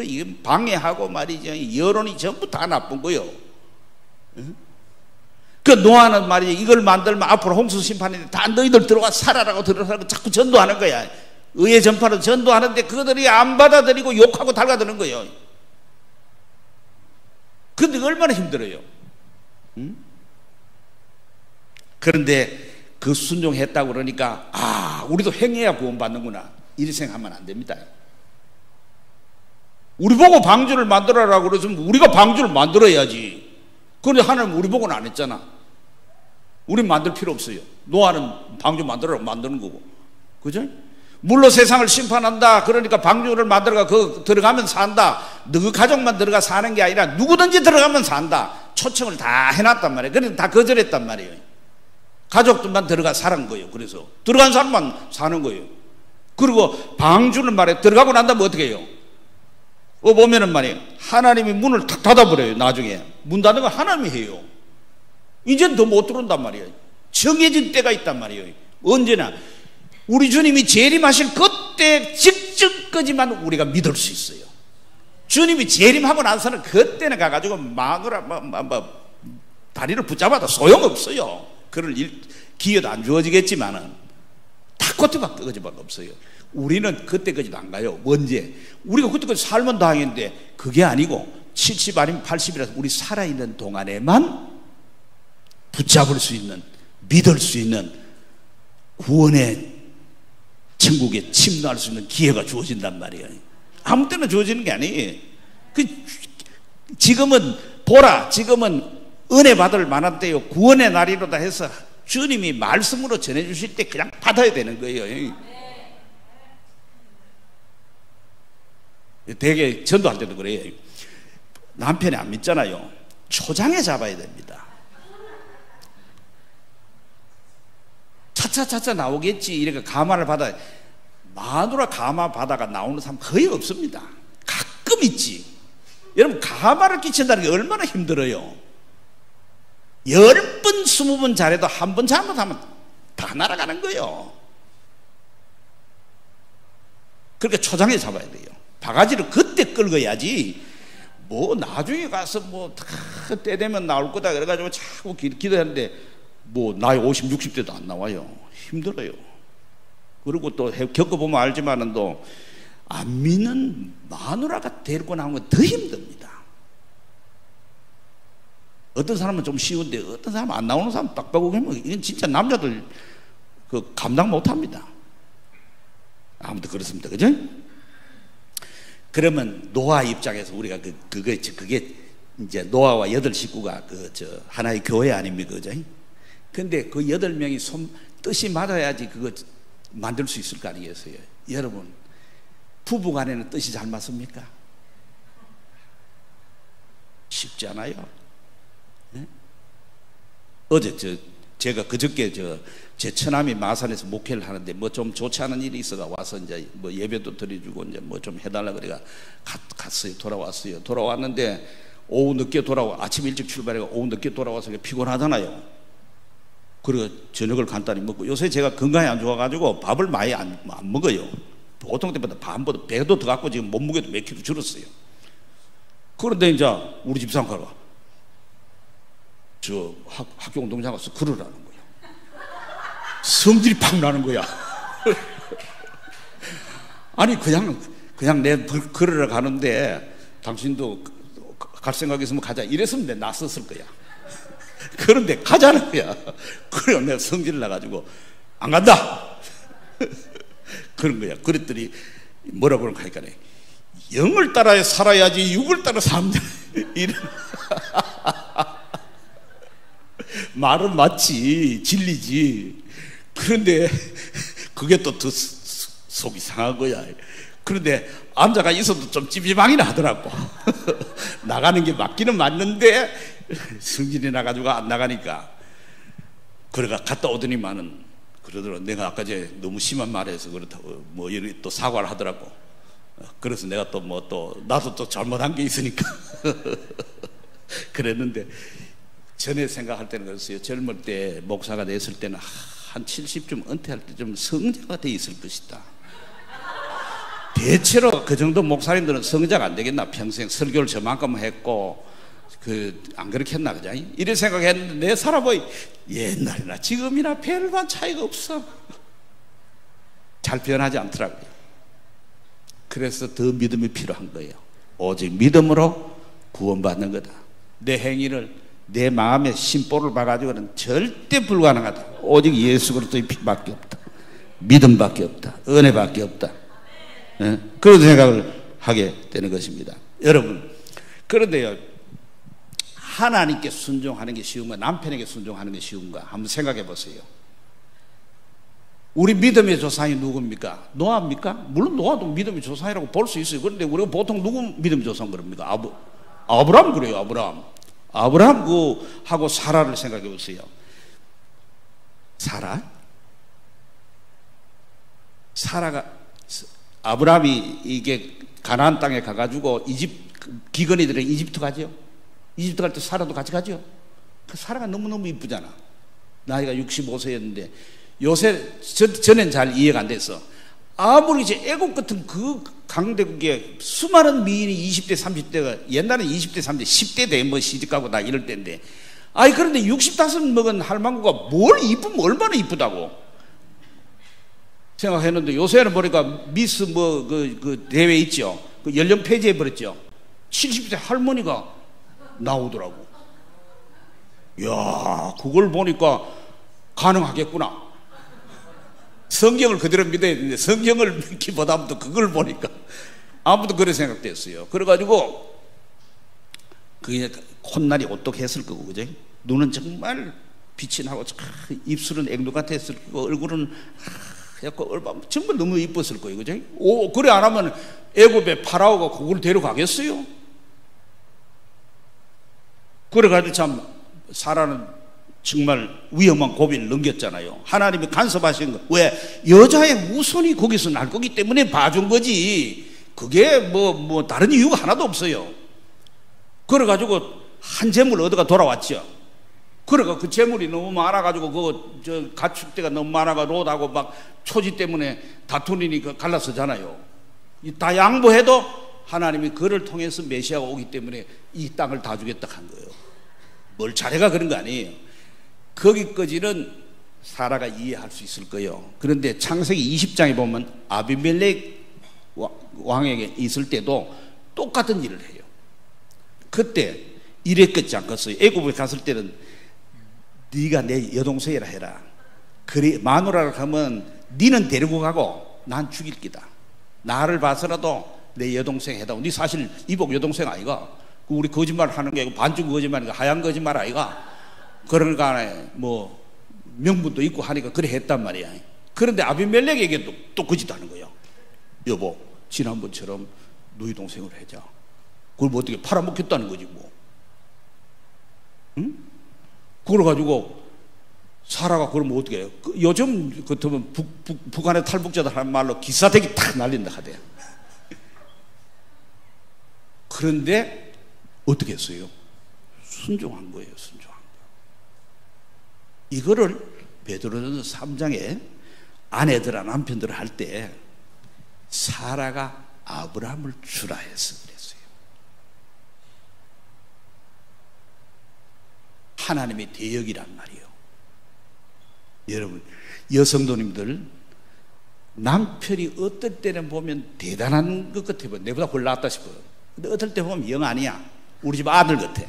[SPEAKER 2] 이거 방해하고 말이죠. 여론이 전부 다 나쁜 거요. 그 노아는 말이죠. 이걸 만들면 앞으로 홍수 심판인데 다 너희들 들어와 살아라고 들어가고 자꾸 전도하는 거야. 의의 전파로 전도하는데 그들이 안 받아들이고 욕하고 달가드는 거예요. 근데 얼마나 힘들어요. 그런데 그 순종했다고 그러니까 우리도 행해야 구원받는구나 이렇게 생각하면 안 됩니다. 우리 보고 방주를 만들어라고 그러면 우리가 방주를 만들어야지. 그런데 하나님 우리 보고는 안 했잖아. 우린 만들 필요 없어요. 노아는 방주 만들어라고 만드는 거고, 그죠? 물로 세상을 심판한다 그러니까 방주를 만들어가 들어가면 산다. 너 가족만 들어가 사는 게 아니라 누구든지 들어가면 산다. 초청을 다 해놨단 말이에요. 그래서 다 거절했단 말이에요. 가족들만 들어가 사는 거예요. 그래서 들어간 사람만 사는 거예요. 그리고 방주는 말이에요. 들어가고 난 다음에 어떻게 해요? 보면은 말이에요. 하나님이 문을 탁 닫아버려요. 나중에 문 닫는 건 하나님이 해요. 이젠 더 못 들어온단 말이에요. 정해진 때가 있단 말이에요. 언제나 우리 주님이 재림하실 그때 직전까지만 우리가 믿을 수 있어요. 주님이 재림하고 나서는 그때는 가가지고 마누라 다리를 붙잡아도 소용없어요. 그럴 기회도 안 주어지겠지만은 다 그때밖에 없어요. 우리는 그때까지도 안 가요. 언제? 우리가 그때까지 살면 다행인데 그게 아니고 70 아니면 80이라서 우리 살아있는 동안에만 붙잡을 수 있는, 믿을 수 있는 구원의 천국에 침노할 수 있는 기회가 주어진단 말이에요. 아무 때나 주어지는 게 아니에요. 지금은 보라, 지금은 은혜 받을 만한 때요. 구원의 날이로다 해서 주님이 말씀으로 전해주실 때 그냥 받아야 되는 거예요. 되게 전도할 때도 그래요. 남편이 안 믿잖아요. 초장에 잡아야 됩니다. 차차차차 나오겠지 이렇게 감화를 받아. 마누라 감화 받아가 나오는 사람 거의 없습니다. 가끔 있지. 여러분 감화를 끼친다는 게 얼마나 힘들어요. 10번 20번 잘해도 한 번 잘못하면 다 날아가는 거예요. 그러니까 초장에 잡아야 돼요. 바가지를 그때 끌어야지 뭐 나중에 가서 뭐 때 되면 나올 거다 그래가지고 자꾸 기도했는데 뭐 나이 50, 60대도 안 나와요. 힘들어요. 그리고 또 겪어보면 알지만은 또 안 믿는 마누라가 데리고 나오면 더 힘듭니다. 어떤 사람은 좀 쉬운데 어떤 사람은 안 나오는 사람 빡빡하고 하면 이건 진짜 남자들 그 감당 못합니다. 아무튼 그렇습니다. 그죠? 그러면 노아 입장에서 우리가 그게 이제 노아와 8식구가 하나의 교회 아닙니까? 그죠? 근데 그 8명이 뜻이 맞아야지 그거 만들 수 있을 거 아니겠어요? 여러분, 부부 간에는 뜻이 잘 맞습니까? 쉽지 않아요. 네? 어제 제가 그저께 제 처남이 마산에서 목회를 하는데 뭐 좀 좋지 않은 일이 있어가 와서 이제 뭐 예배도 드려주고 이제 뭐 좀 해달라 그래가 갔어요. 돌아왔어요. 돌아왔는데 오후 늦게 아침 일찍 출발해가 오후 늦게 돌아와서 피곤하잖아요. 그리고 저녁을 간단히 먹고, 요새 제가 건강이 안 좋아가지고 밥을 많이 안 먹어요. 보통 때보다 반보다 배도 더 갖고 지금 몸무게도 몇 킬로 줄었어요. 그런데 이제 우리 집사람가 학교 운동장 가서 걸으라는 거야. 성질이 팍 나는 거야. 아니 그냥 내 걸으러 가는데 당신도 갈 생각 있으면 가자 이랬으면 내가 낯섰을 거야. 그런데 가자는 거야. 그래 내가 성질 나가지고 안 간다 그런 거야. 그랬더니 뭐라고 그러는 하니까 영을 따라 살아야지 육을 따라 살면 이런 말은 맞지, 진리지. 그런데 그게 또 더 속이 상한 거야. 그런데 앉아가 있어도 좀 찜찜하긴 하더라고. 나가는 게 맞기는 맞는데 성질이 나가지고 안 나가니까. 그래가 갔다 오더니만은 그러더라고. 내가 아까 너무 심한 말해서 그렇다고 뭐 이렇게 또 사과를 하더라고. 그래서 내가 또 나도 또 잘못한 게 있으니까 그랬는데, 전에 생각할 때는 그랬어요. 젊을 때 목사가 됐을 때는 한 70쯤 은퇴할 때 좀 성자가 돼 있을 것이다. 대체로 그 정도 목사님들은 성자가 안 되겠나? 평생 설교를 저만큼 했고 안 그렇게 했나? 그죠? 이런 생각했는데 내 사람은 옛날이나 지금이나 별반 차이가 없어. 잘 변하지 않더라고요. 그래서 더 믿음이 필요한 거예요. 오직 믿음으로 구원받는 거다. 내 행위를 내 마음에 심보를 봐가지고는 절대 불가능하다. 오직 예수 그리스도의 피밖에 없다. 믿음밖에 없다. 은혜밖에 없다. 네? 그런 생각을 하게 되는 것입니다. 여러분, 그런데요, 하나님께 순종하는 게 쉬운가, 남편에게 순종하는 게 쉬운가 한번 생각해 보세요. 우리 믿음의 조상이 누굽니까? 노아입니까? 물론 노아도 믿음의 조상이라고 볼 수 있어요. 그런데 우리가 보통 누구 믿음의 조상 그럽니까? 아브라함 그래요. 아브라함 하고 사라를 생각해 보세요. 사라가 아브라함이 이게 가나안 땅에 가가지고 기근이들은 이집트 가죠. 이집트 갈 때 사라도 같이 가죠. 그 사라가 너무너무 이쁘잖아. 나이가 65세였는데 요새 전엔 잘 이해가 안 됐어. 아무리 이제 애국 같은 그 강대국에 수많은 미인이 20대 30대가, 옛날엔 20대 30대 10대 돼 뭐 시집가고 다 이럴 때인데, 그런데 65 먹은 할망구가 뭘 이쁘면 얼마나 이쁘다고 생각했는데, 요새는 보니까 미스 그 대회 있죠. 그 연령 폐지해 버렸죠. 70대 할머니가 나오더라고. 이야, 그걸 보니까 가능하겠구나. 성경을 그대로 믿어야 되는데 성경을 믿기보다도 그걸 보니까 아무도 그런 생각됐어요. 그래가지고 그게 콧날이 오똑했을 거고, 그죠? 눈은 정말 빛이 나고 입술은 앵두 같았을 거고 얼굴은 전부 너무 이뻤을 거예요, 그죠? 그래 안 하면 애굽의 파라오가 그걸 데려가겠어요? 그래가지고 참 사라는 정말 위험한 고비를 넘겼잖아요. 하나님이 간섭하신 거. 왜? 여자의 우선이 거기서 날 거기 때문에 봐준 거지. 그게 뭐 다른 이유가 하나도 없어요. 그래가지고 한 재물 얻어가 돌아왔죠. 그래가 그 재물이 너무 많아가지고 가축대가 너무 많아가 롯하고 막 초지 때문에 다투니니 갈라서잖아요. 다 양보해도 하나님이 그를 통해서 메시아가 오기 때문에 이 땅을 다 주겠다 한 거예요. 뭘 잘해가 그런 거 아니에요. 거기까지는 사라가 이해할 수 있을 거예요. 그런데 창세기 20장에 보면 아비멜렉 왕에게 있을 때도 똑같은 일을 해요. 그때 이래 끝지 않겠어요. 애굽에 갔을 때는 네가 내 여동생이라 해라. 그래 마누라를 하면 네는 데리고 가고 난 죽일 기다. 나를 봐서라도 내 여동생 해다오. 네 사실 이복 여동생 아이가. 우리 거짓말 하는 게 반중 거짓말이니까 하얀 거짓말 아이가. 그러니까 뭐 명분도 있고 하니까 그래 했단 말이야. 그런데 아비멜렉에게 또 거짓하는 거야. 여보, 지난번처럼 너희 동생을 해자. 그걸 뭐 어떻게 팔아먹겠다는 거지 뭐. 응? 그걸 가지고 사라가 그러면 어떻게 해요? 요즘 같으면 북한의 탈북자들 하는 말로 기사대기 탁 날린다 하대요. 그런데 어떻게 했어요? 순종한 거예요. 순종한 거. 이거를 베드로전서 3장에 아내들아 남편들을 할 때 사라가 아브라함을 주라 해서 그랬어요. 하나님의 대역이란 말이에요. 여러분, 여성도님들, 남편이 어떨 때는 보면 대단한 것 같아 보여. 내보다 훨 낫다 싶어요. 근데 어떨 때 보면 영 아니야. 우리 집 아들 같아.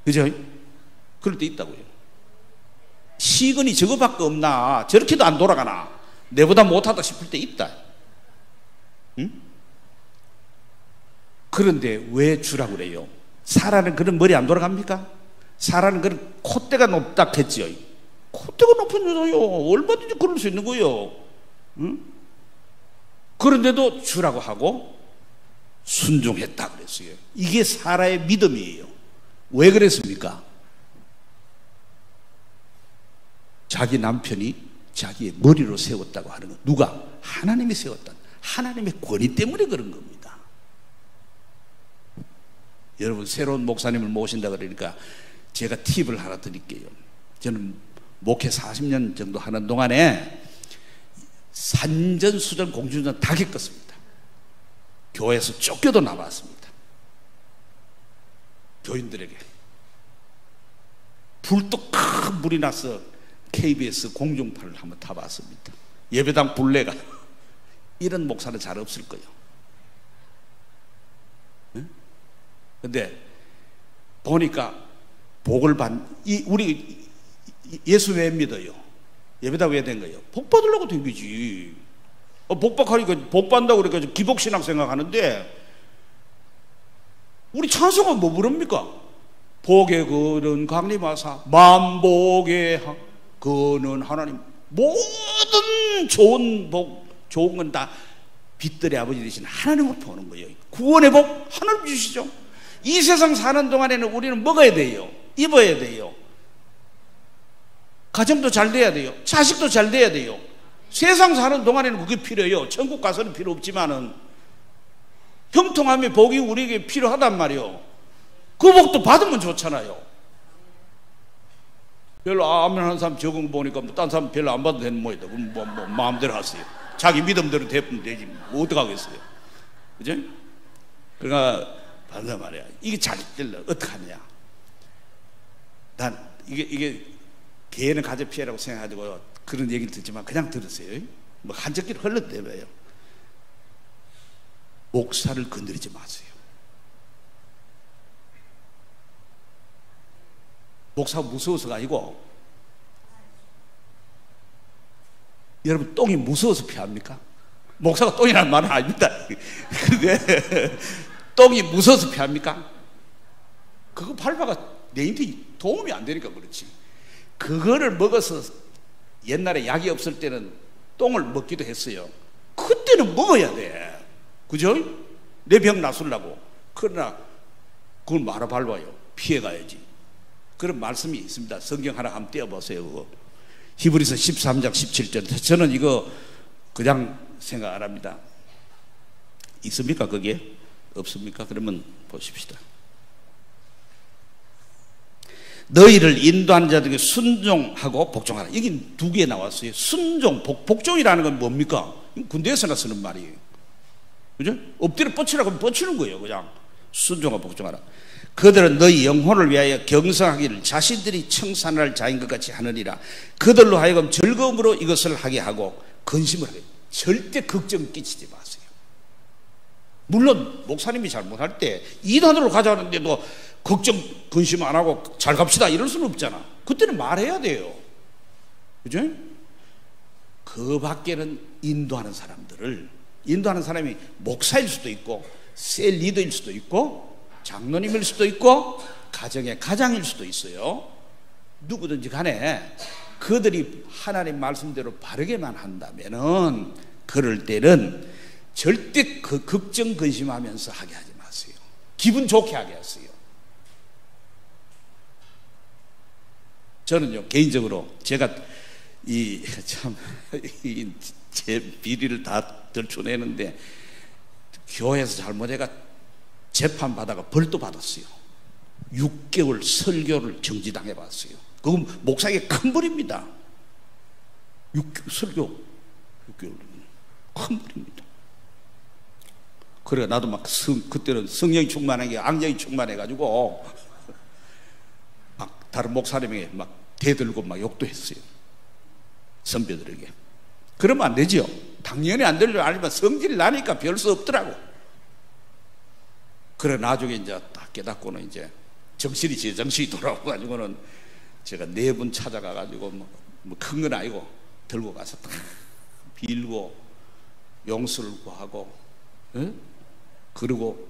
[SPEAKER 2] 그죠? 그럴 때 있다고요. 시근이 저거밖에 없나? 저렇게도 안 돌아가나? 내보다 못하다 싶을 때 있다. 응? 그런데 왜 주라고 그래요? 사라는 그런 머리 안 돌아갑니까? 사라는 그런 콧대가 높다 했지요. 콧대가 높은 여자요. 얼마든지 그럴 수 있는 거예요. 응? 그런데도 주라고 하고 순종했다 그랬어요. 이게 사라의 믿음이에요. 왜 그랬습니까? 자기 남편이 자기의 머리로 세웠다고 하는 건 누가? 하나님이 세웠다. 하나님의 권위 때문에 그런 겁니다. 여러분, 새로운 목사님을 모신다 그러니까 제가 팁을 하나 드릴게요. 저는 목회 40년 정도 하는 동안에 산전수전 공주전 다 겪었습니다. 교회에서 쫓겨도 나왔습니다. 교인들에게 불도 큰 물이 나서 KBS 공중파를 한번 타봤습니다. 예배당 불내가. 이런 목사는 잘 없을 거예요. 근데 보니까 복을 우리 예수 왜 믿어요? 예배당 왜 된 거예요? 복 받으려고 된 거지. 복 받으니까 복 받는다고 그러니까 기복신앙 생각하는데, 우리 찬송은 뭐 부릅니까? 복의 그는 강림하사 만복의 그는 하나님. 모든 좋은 복, 좋은 건 다 빛들의 아버지 되신 하나님으로부터 오는 거예요. 구원의 복 하나님 주시죠. 이 세상 사는 동안에는 우리는 먹어야 돼요. 입어야 돼요. 가정도 잘 돼야 돼요. 자식도 잘 돼야 돼요. 세상 사는 동안에는 그게 필요해요. 천국 가서는 필요 없지만은 형통함의 복이 우리에게 필요하단 말이에요. 그 복도 받으면 좋잖아요. 별로 아멘 하는 사람 적은 거 보니까 딴 사람 별로 안 받아도 되는 모양이다. 그럼 뭐 마음대로 하세요. 자기 믿음대로 되면 되지. 뭐 어떡하겠어요. 그죠? 그러니까 반사 말이야. 이게 잘 되려 어떡하냐. 난 이게 개는 가져 피해라고 생각하고 그런 얘기를 듣지만 그냥 들으세요. 뭐 한적기를 흘렀대요. 목사를 건드리지 마세요. 목사가 무서워서가 아니고, 여러분 똥이 무서워서 피합니까? 목사가 똥이라는 말은 아닙니다. 근데 똥이 무서워서 피합니까? 그거 밟아가 내 인생에 도움이 안 되니까 그렇지. 그거를 먹어서 옛날에 약이 없을 때는 똥을 먹기도 했어요. 그때는 먹어야 돼. 그죠? 내 병 나술라고. 그러나 그걸 말아 밟아요. 피해가야지. 그런 말씀이 있습니다. 성경 하나 한번 떼어보세요. 그거. 히브리서 13장 17절. 저는 이거 그냥 생각 안 합니다. 있습니까? 그게? 없습니까? 그러면 보십시다. 너희를 인도하는 자들에게 순종하고 복종하라. 여기 두 개 나왔어요. 순종, 복종이라는 건 뭡니까? 군대에서나 쓰는 말이에요. 그죠? 엎드려 뻗치라고 하면 뻗치는 거예요. 그냥 순종하고 복종하라. 그들은 너희 영혼을 위하여 경성하기를 자신들이 청산할 자인 것 같이 하느니라. 그들로 하여금 즐거움으로 이것을 하게 하고 근심을 하게. 절대 걱정 끼치지 마세요. 물론 목사님이 잘못할 때 이단으로 가자는데도 걱정 근심 안 하고 잘 갑시다 이럴 수는 없잖아. 그때는 말해야 돼요. 그죠? 그 밖에는 인도하는 사람이 목사일 수도 있고 셀 리더일 수도 있고 장로님일 수도 있고 가정의 가장일 수도 있어요. 누구든지 간에 그들이 하나님 말씀대로 바르게만 한다면은 그럴 때는 절대 그 걱정 근심하면서 하게 하지 마세요. 기분 좋게 하게 하세요. 저는요 개인적으로 제가 제 비리를 다 들춰내는데 교회에서 잘못해가 재판받아가 벌도 받았어요. 6개월 설교를 정지당해 봤어요. 그건 목사에게 큰 벌입니다. 6개월 설교 6개월 큰 벌입니다. 그래 나도 막 그때는 성령이 충만한 게 악령이 충만해가지고 막 다른 목사님에게 막 대들고 막 욕도 했어요. 선배들에게. 그러면 안 되죠. 당연히 안 될 줄 알지만 성질이 나니까 별 수 없더라고. 그래 나중에 이제 딱 깨닫고는 이제 정신이 제 정신이 돌아와가지고는 제가 4분 찾아가가지고 뭐 큰 건 아니고 들고 가서 딱 빌고 용서를 구하고, 응? 그리고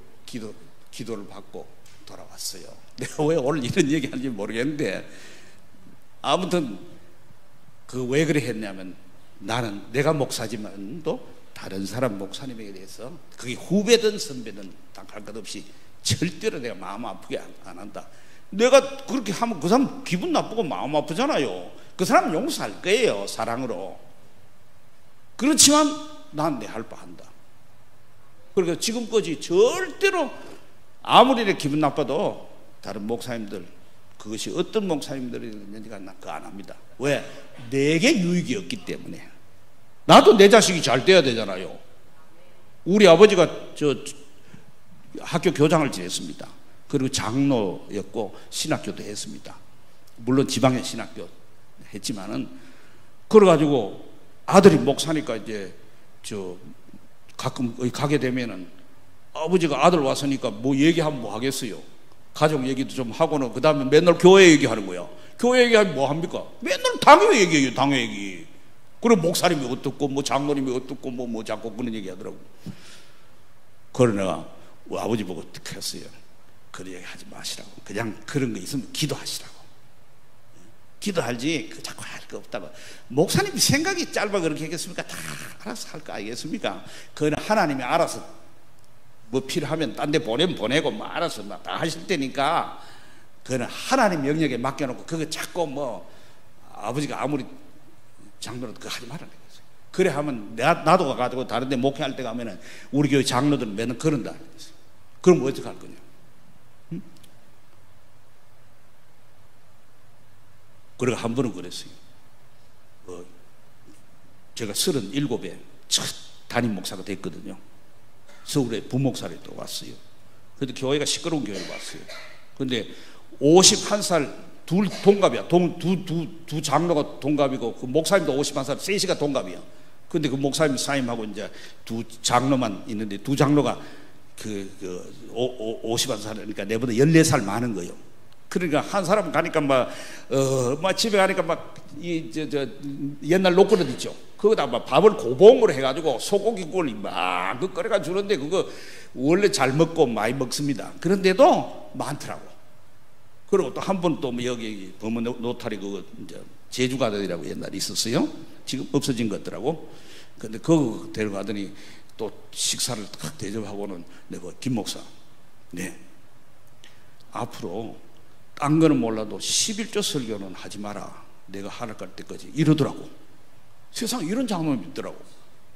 [SPEAKER 2] 기도를 받고 돌아왔어요. 내가 왜 오늘 이런 얘기 하는지 모르겠는데 아무튼 그 왜 그래 했냐면 나는 내가 목사지만도 다른 사람 목사님에게 대해서 그게 후배든 선배든 딱 할 것 없이 절대로 내가 마음 아프게 안 한다. 내가 그렇게 하면 그 사람 기분 나쁘고 마음 아프잖아요. 그 사람은 용서할 거예요, 사랑으로. 그렇지만 난 내 할 바 한다. 그러니까 지금까지 절대로 아무리 기분 나빠도 다른 목사님들, 그것이 어떤 목사님들이 있는지가 난 그거 안 합니다. 왜? 내게 유익이 없기 때문에. 나도 내 자식이 잘 돼야 되잖아요. 우리 아버지가 학교 교장을 지냈습니다. 그리고 장로였고 신학교도 했습니다. 물론 지방의 신학교 했지만은 그래가지고 아들이 목사니까 이제 가끔 가게 되면은 아버지가 아들 왔으니까 뭐 얘기하면 뭐 하겠어요. 가족 얘기도 좀 하고는 그 다음에 맨날 교회 얘기하는 거야. 교회 얘기하면 뭐 합니까? 맨날 당회 얘기해요, 당회 얘기. 그리고 목사님이 어떻고 뭐 장로님이 어떻고 뭐 자꾸 그런 얘기 하더라고. 그러나 아버지 보고 어떻게 했어요? 그런 얘기 하지 마시라고. 그냥 그런 거 있으면 기도하시라고. 기도할지 그 자꾸 할 거 없다고. 목사님이 생각이 짧아 그렇게 했겠습니까? 다 알아서 할 거 아니겠습니까? 그건 하나님이 알아서 뭐 필요하면 딴 데 보내면 보내고 뭐 알아서 막 다 하실 테니까 그건 하나님 영역에 맡겨놓고 그거 자꾸 뭐 아버지가 아무리 장로도 그거 하지 말라는 거죠. 그래 하면 나도 가가지고 다른 데 목회할 때 가면은 우리 교회 장로들은 맨날 그런다. 그럼 어떻게 할 거냐? 응? 그리고 한 번은 그랬어요. 제가 37에 첫 담임 목사가 됐거든요. 서울에 부목사를 또 왔어요. 그래도 교회가 시끄러운 교회에 왔어요. 그런데 51살 둘 동갑이야. 두 장로가 동갑이고 그 목사님도 51살, 셋이가 동갑이야. 근데 그 목사님 사임하고 이제 두 장로만 있는데 두 장로가 51살이니까 내보다 14살 많은 거예요. 그러니까 한 사람 가니까 막 집에 가니까 막 옛날 녹그릇 있죠. 그거다 막 밥을 고봉으로 해가지고 소고기국을 막 끓여가 주는데 그거 원래 잘 먹고 많이 먹습니다. 그런데도 많더라고. 그리고 또 한 번 또 여기 범은 노타리 그거 이제 제주가들이라고 옛날에 있었어요. 지금 없어진 것 같더라고. 근데 그거 데려가더니 또 식사를 딱 대접하고는 내가 김 목사, 네 앞으로 딴 거는 몰라도 11조 설교는 하지 마라. 내가 하늘 갈 때까지 이러더라고. 세상에 이런 장면이 있더라고.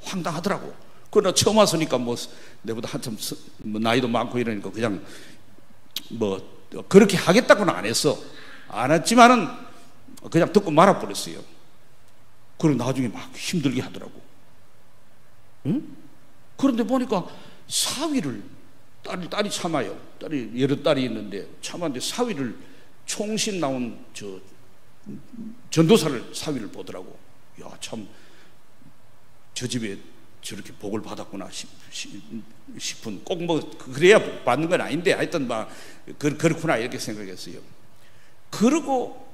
[SPEAKER 2] 황당하더라고. 그러나 처음 왔으니까 뭐 내보다 한참 뭐 나이도 많고 이러니까 그냥 뭐 그렇게 하겠다고는 안 했어. 안 했지만은 그냥 듣고 말아버렸어요. 그리고 나중에 막 힘들게 하더라고. 응? 그런데 보니까 사위를 딸이 참아요. 딸이 여러 딸이 있는데 참았는데 사위를 총신 나온 전도사를 사위를 보더라고. 야, 참 저 집에 저렇게 복을 받았구나 싶은, 꼭 뭐 그래야 받는 건 아닌데 하여튼 막 그렇구나 이렇게 생각했어요. 그러고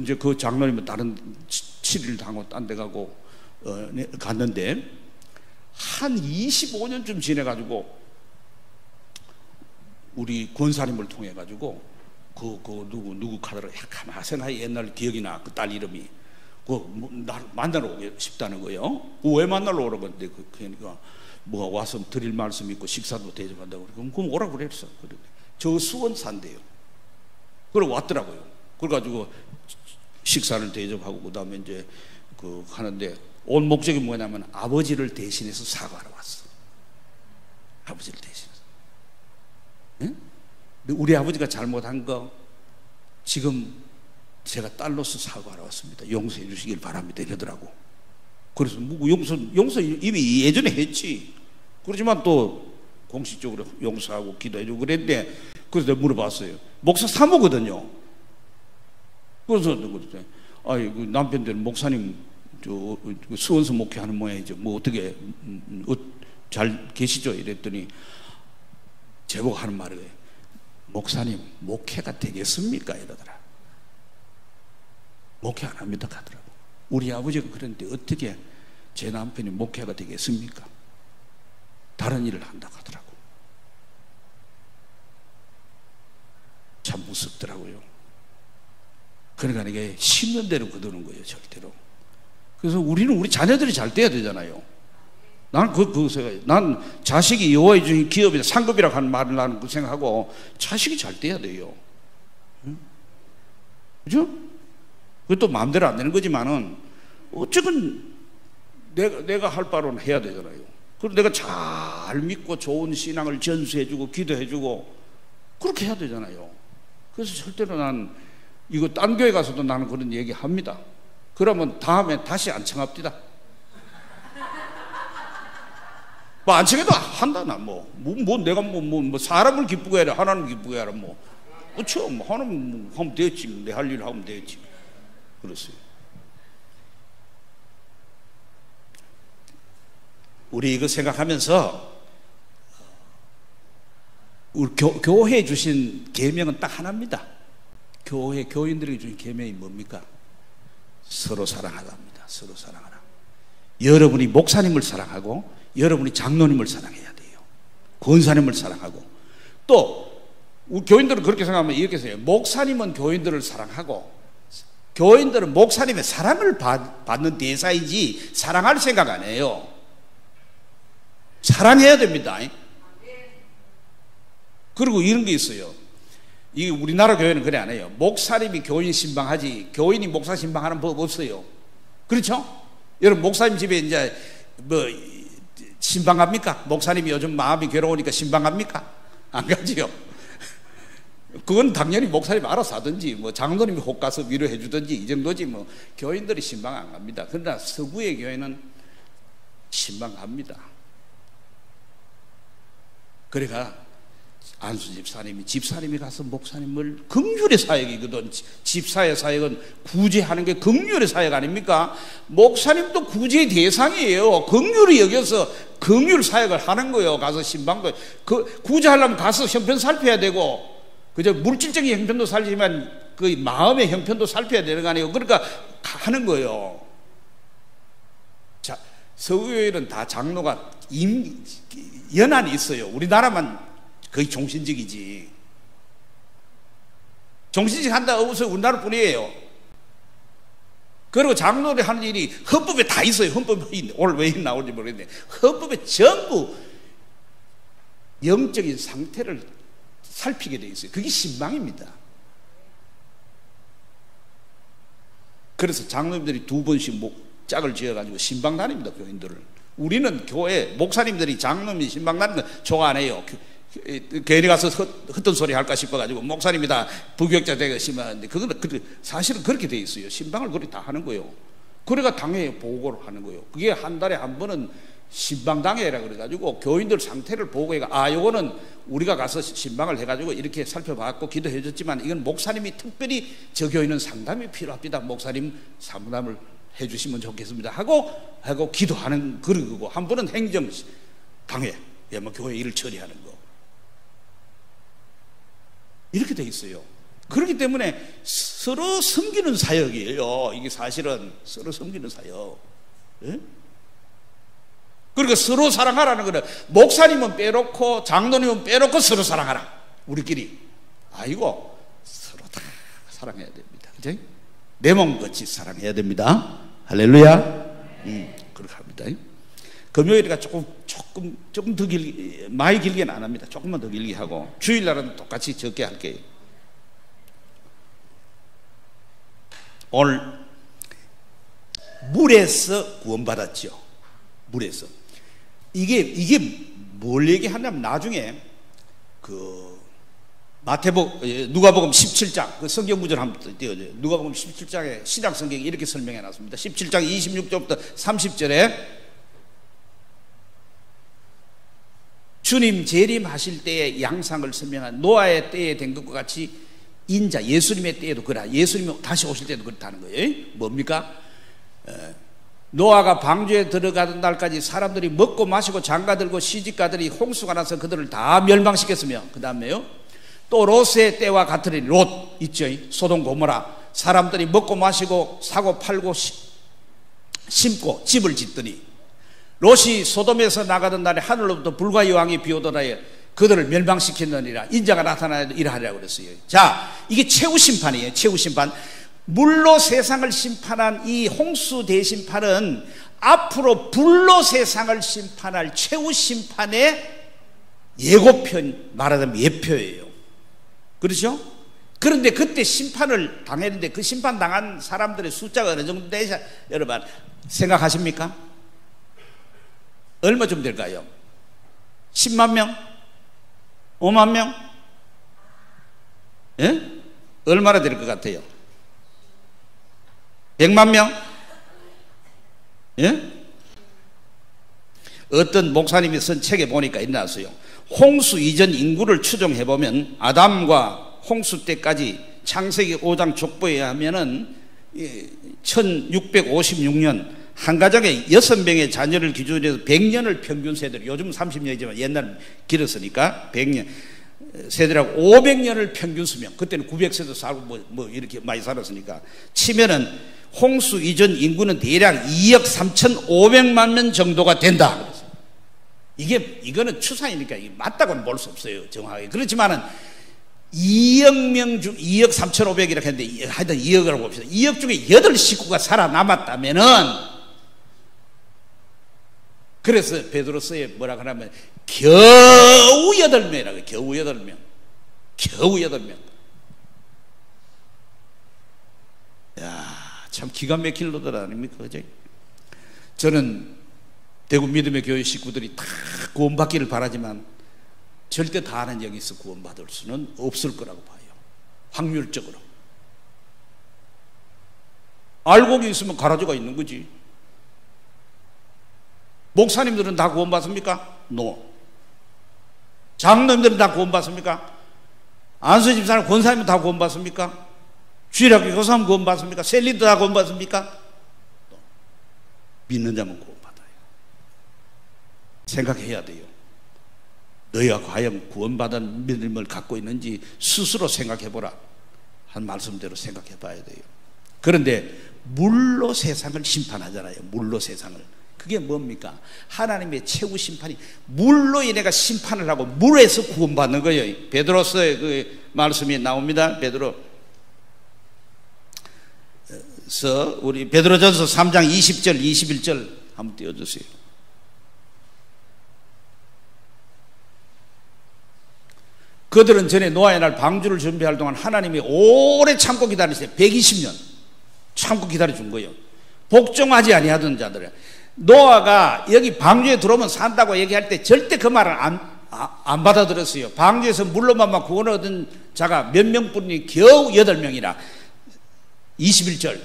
[SPEAKER 2] 이제 그 장로님은 다른 7일 당하고 딴 데 가고 갔는데 한 25년쯤 지내가지고 우리 권사님을 통해 가지고 누구 카드를 가만 생각해. 옛날 기억이 나. 그 딸 이름이 날 만나러 오고 싶다는 거예요. 왜 만나러 오라고 했는데 그러니까 뭐 와서 드릴 말씀 있고 식사도 대접한다고 그럼 오라고 그랬어. 저 수원 산대요. 그러고 왔더라고요. 그래가지고 식사를 대접하고 그다음에 이제 하는데 온 목적이 뭐냐면 아버지를 대신해서 사과하러 왔어. 아버지를 대신해서. 네? 우리 아버지가 잘못한 거 지금 제가 딸로서 사과하러 왔습니다. 용서해 주시길 바랍니다. 이러더라고. 그래서 뭐 용서 이미 예전에 했지. 그렇지만 또 공식적으로 용서하고 기도해주고 그랬는데 그래서 내가 물어봤어요. 목사 사모거든요. 그래서 그 남편들은 목사님 수원서 목회하는 모양이죠. 뭐 어떻게 잘 계시죠? 이랬더니 제보고 하는 말이에요. 목사님 목회가 되겠습니까? 이러더라. 목회 안 합니다 하더라고. 우리 아버지가 그랬는데 어떻게 제 남편이 목회가 되겠습니까? 다른 일을 한다고 하더라고. 참 무섭더라고요. 그러니까 이게 10년대로 거두는 거예요. 절대로. 그래서 우리는 우리 자녀들이 잘 돼야 되잖아요. 난 자식이 여호와의 주신 기업이다 상급이라고 하는 말을 나는 그 생각하고 자식이 잘 돼야 돼요. 응? 그죠? 그것도 마음대로 안 되는 거지만은 어쨌든 내가 할 바로는 해야 되잖아요. 그리고 내가 잘 믿고 좋은 신앙을 전수해주고 기도해주고 그렇게 해야 되잖아요. 그래서 절대로 난 이거 딴 교회 가서도 나는 그런 얘기 합니다. 그러면 다음에 다시 안 청합디다. 뭐 안 청해도 한다. 나 내가 사람을 기쁘게 해라 하나님 기쁘게 해라 그렇죠. 하나님 하면 되겠지. 내 할 일 하면 되겠지. 그렇어요. 우리 이거 생각하면서 우리 교회에 주신 계명은 딱 하나입니다. 교인들에게 주신 계명이 뭡니까? 서로 사랑하라입니다. 서로 사랑하라. 여러분이 목사님을 사랑하고 여러분이 장로님을 사랑해야 돼요. 권사님을 사랑하고 또 우리 교인들은 그렇게 생각하면 이렇게 해요. 목사님은 교인들을 사랑하고 교인들은 목사님의 사랑을 받는 대상이지 사랑할 생각 안 해요. 사랑해야 됩니다. 그리고 이런 게 있어요. 이 우리나라 교회는 그래 안 해요. 목사님이 교인 신방하지 교인이 목사 신방하는 법 없어요. 그렇죠? 여러분 목사님 집에 이제 신방합니까? 목사님이 요즘 마음이 괴로우니까 신방합니까? 안 가지요. 그건 당연히 목사님 알아서 하든지 장로님이 혹 가서 위로해 주든지 이 정도지 교인들이 신방 안 갑니다. 그러나 서구의 교회는 신방 갑니다. 그러니까 안수 집사님이 가서 목사님을 긍휼의 사역이거든. 집사의 사역은 구제하는 게 긍휼의 사역 아닙니까? 목사님도 구제의 대상이에요. 긍휼히 여겨서 긍휼 사역을 하는 거예요. 가서 신방도 구제하려면 가서 형편 살펴야 되고 그저 물질적인 형편도 살지만 그 마음의 형편도 살펴야 되는 거 아니에요. 그러니까 하는 거예요. 자, 서구교회는 다 장로가 연한이 있어요. 우리나라만 거의 종신직이지. 종신직 한다 없어요. 우리나라 뿐이에요. 그리고 장로를 하는 일이 헌법에 다 있어요. 헌법에 오늘 왜 나올지 모르겠는데 헌법에 전부 영적인 상태를 살피게 돼 있어요. 그게 신방입니다. 그래서 장로님들이 2번씩 짝을 지어가지고 신방 다닙니다. 교인들을. 우리는 교회 목사님들이 장로님이 신방 다니는 거 좋아 안 해요. 괜히 가서 헛된 소리 할까 싶어가지고 목사님이 다 부교육자 되고 심하는데 그건 사실은 그렇게 돼 있어요. 신방을 그렇게 다 하는 거예요. 그래가 당회에 보고를 하는 거예요. 그게 한 달에 한 번은 신방당회라 그래가지고 교인들 상태를 보고해가 요거는 우리가 가서 신방을 해가지고 이렇게 살펴봤고 기도해줬지만 이건 목사님이 특별히 저 교인은 상담이 필요합니다. 목사님 상담을 해주시면 좋겠습니다. 하고 기도하는 그러고 한 번은 행정당회, 교회 일을 처리하는 거. 이렇게 돼 있어요. 그렇기 때문에 서로 섬기는 사역이에요. 이게 사실은 서로 섬기는 사역. 예? 그러니까 서로 사랑하라는 거는 목사님은 빼놓고 장로님은 빼놓고 서로 사랑하라. 우리끼리 아이고 서로 다 사랑해야 됩니다. 그죠? 내 몸같이 사랑해야 됩니다. 할렐루야. 그렇게 합니다. 금요일이가 조금 더 길게, 많이 길게는 안 합니다. 조금만 더 길게 하고, 주일날은 똑같이 적게 할게요. 오늘 물에서 구원받았죠. 물에서. 이게 뭘 얘기하냐면, 나중에 누가복음 17장, 그 성경 구절 한번 띄워줘요. 누가복음 17장에 신약 성경이 이렇게 설명해 놨습니다. 17장 26절부터 30절에 주님 재림하실 때의 양상을 설명한, 노아의 때에 된 것과 같이 인자, 예수님의 때에도 그렇다. 예수님이 다시 오실 때도 그렇다는 거예요. 뭡니까? 노아가 방주에 들어가던 날까지 사람들이 먹고 마시고 장가들고 시집가들이 홍수가 나서 그들을 다 멸망시켰으며, 그 다음에요, 또 롯의 때와 같으니, 롯 있죠, 소돔 고모라. 사람들이 먹고 마시고 사고 팔고 심고 집을 짓더니, 롯이 소돔에서 나가던 날에 하늘로부터 불과 여왕이 비오더라에 그들을 멸망시켰느니라. 인자가 나타나야 이러하리라고 그랬어요. 자, 이게 최후 심판이에요. 최후 심판. 물로 세상을 심판한 이 홍수 대심판은 앞으로 불로 세상을 심판할 최후 심판의 예고편, 말하자면 예표예요. 그렇죠? 그런데 그때 심판을 당했는데, 그 심판 당한 사람들의 숫자가 어느 정도 되셔, 여러분 생각하십니까? 얼마쯤 될까요? 10만 명? 5만 명? 예? 얼마나 될 것 같아요? 100만 명? 예? 어떤 목사님이 쓴 책에 보니까 있나서요, 홍수 이전 인구를 추정해보면 아담과 홍수 때까지 창세기 5장 족보에 하면은 1656년 한 가정에 6명의 자녀를 기준으로 해서 100년을 평균 세대로, 요즘 30년이지만 옛날은 길었으니까 100년 세대라고, 500년을 평균 수명, 그때는 900세도 살고 뭐 이렇게 많이 살았으니까 치면은 홍수 이전 인구는 대략 2억 3,500만 명 정도가 된다. 그래서 이거는 추산이니까 이게 맞다고는 볼 수 없어요, 정확하게. 그렇지만은 2억 명 중 2억 3,500이라고 했는데 하여튼 2억이라고 봅시다. 2억 중에 8식구가 살아남았다면은, 그래서 베드로서에 뭐라 그러냐면 겨우 8명이라고, 겨우 8명, 겨우 8명. 야, 참 기가 막힐 노들 아닙니까? 그죠? 저는 대구 믿음의 교회 식구들이 다 구원받기를 바라지만 절대 다 아는 여기서 구원받을 수는 없을 거라고 봐요. 확률적으로. 알고 있으면 가라지가 있는 거지. 목사님들은 다 구원받습니까? No. 장로님들은 다 구원받습니까? 안수 집사님, 권사님은 다 구원받습니까? 주일학교 교사님 구원받습니까? 셀리도 다 구원받습니까? No. 믿는 자만 구원받아요. 생각해야 돼요. 너희가 과연 구원받은 믿음을 갖고 있는지 스스로 생각해보라 한 말씀대로 생각해봐야 돼요. 그런데 물로 세상을 심판하잖아요. 물로 세상을. 그게 뭡니까? 하나님의 최후 심판이 물로 인해가 심판을 하고 물에서 구원받는 거예요. 베드로서의 그 말씀이 나옵니다. 우리 베드로전서 3장 20절 21절 한번 띄워주세요. 그들은 전에 노아의 날 방주를 준비할 동안 하나님이 오래 참고 기다리세요. 120년 참고 기다려준 거예요. 복종하지 아니하던 자들은. 노아가 여기 방주에 들어오면 산다고 얘기할 때 절대 그 말을 안 받아들였어요. 방주에서 물로만 구원을 얻은 자가 몇 명뿐이니 겨우 8명이라. 21절.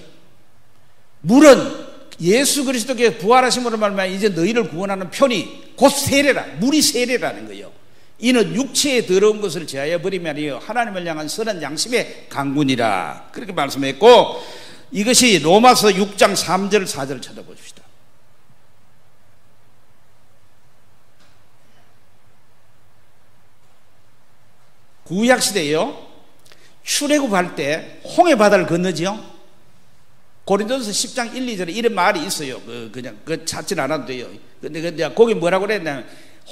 [SPEAKER 2] 물은 예수 그리스도께 부활하심으로 말미암아 이제 너희를 구원하는 편이 곧 세례라. 물이 세례라는 거예요. 이는 육체에 더러운 것을 제하여 버리면이요 하나님을 향한 선한 양심의 강군이라. 그렇게 말씀했고, 이것이 로마서 6장 3절 4절을 찾아보십시다. 구약시대에요, 출애굽할 때 홍해 바다를 건너지요. 고린도전서 10장 1, 2절에 이런 말이 있어요. 그냥 찾지는 않아도 돼요. 근데 거기 뭐라고 그랬냐면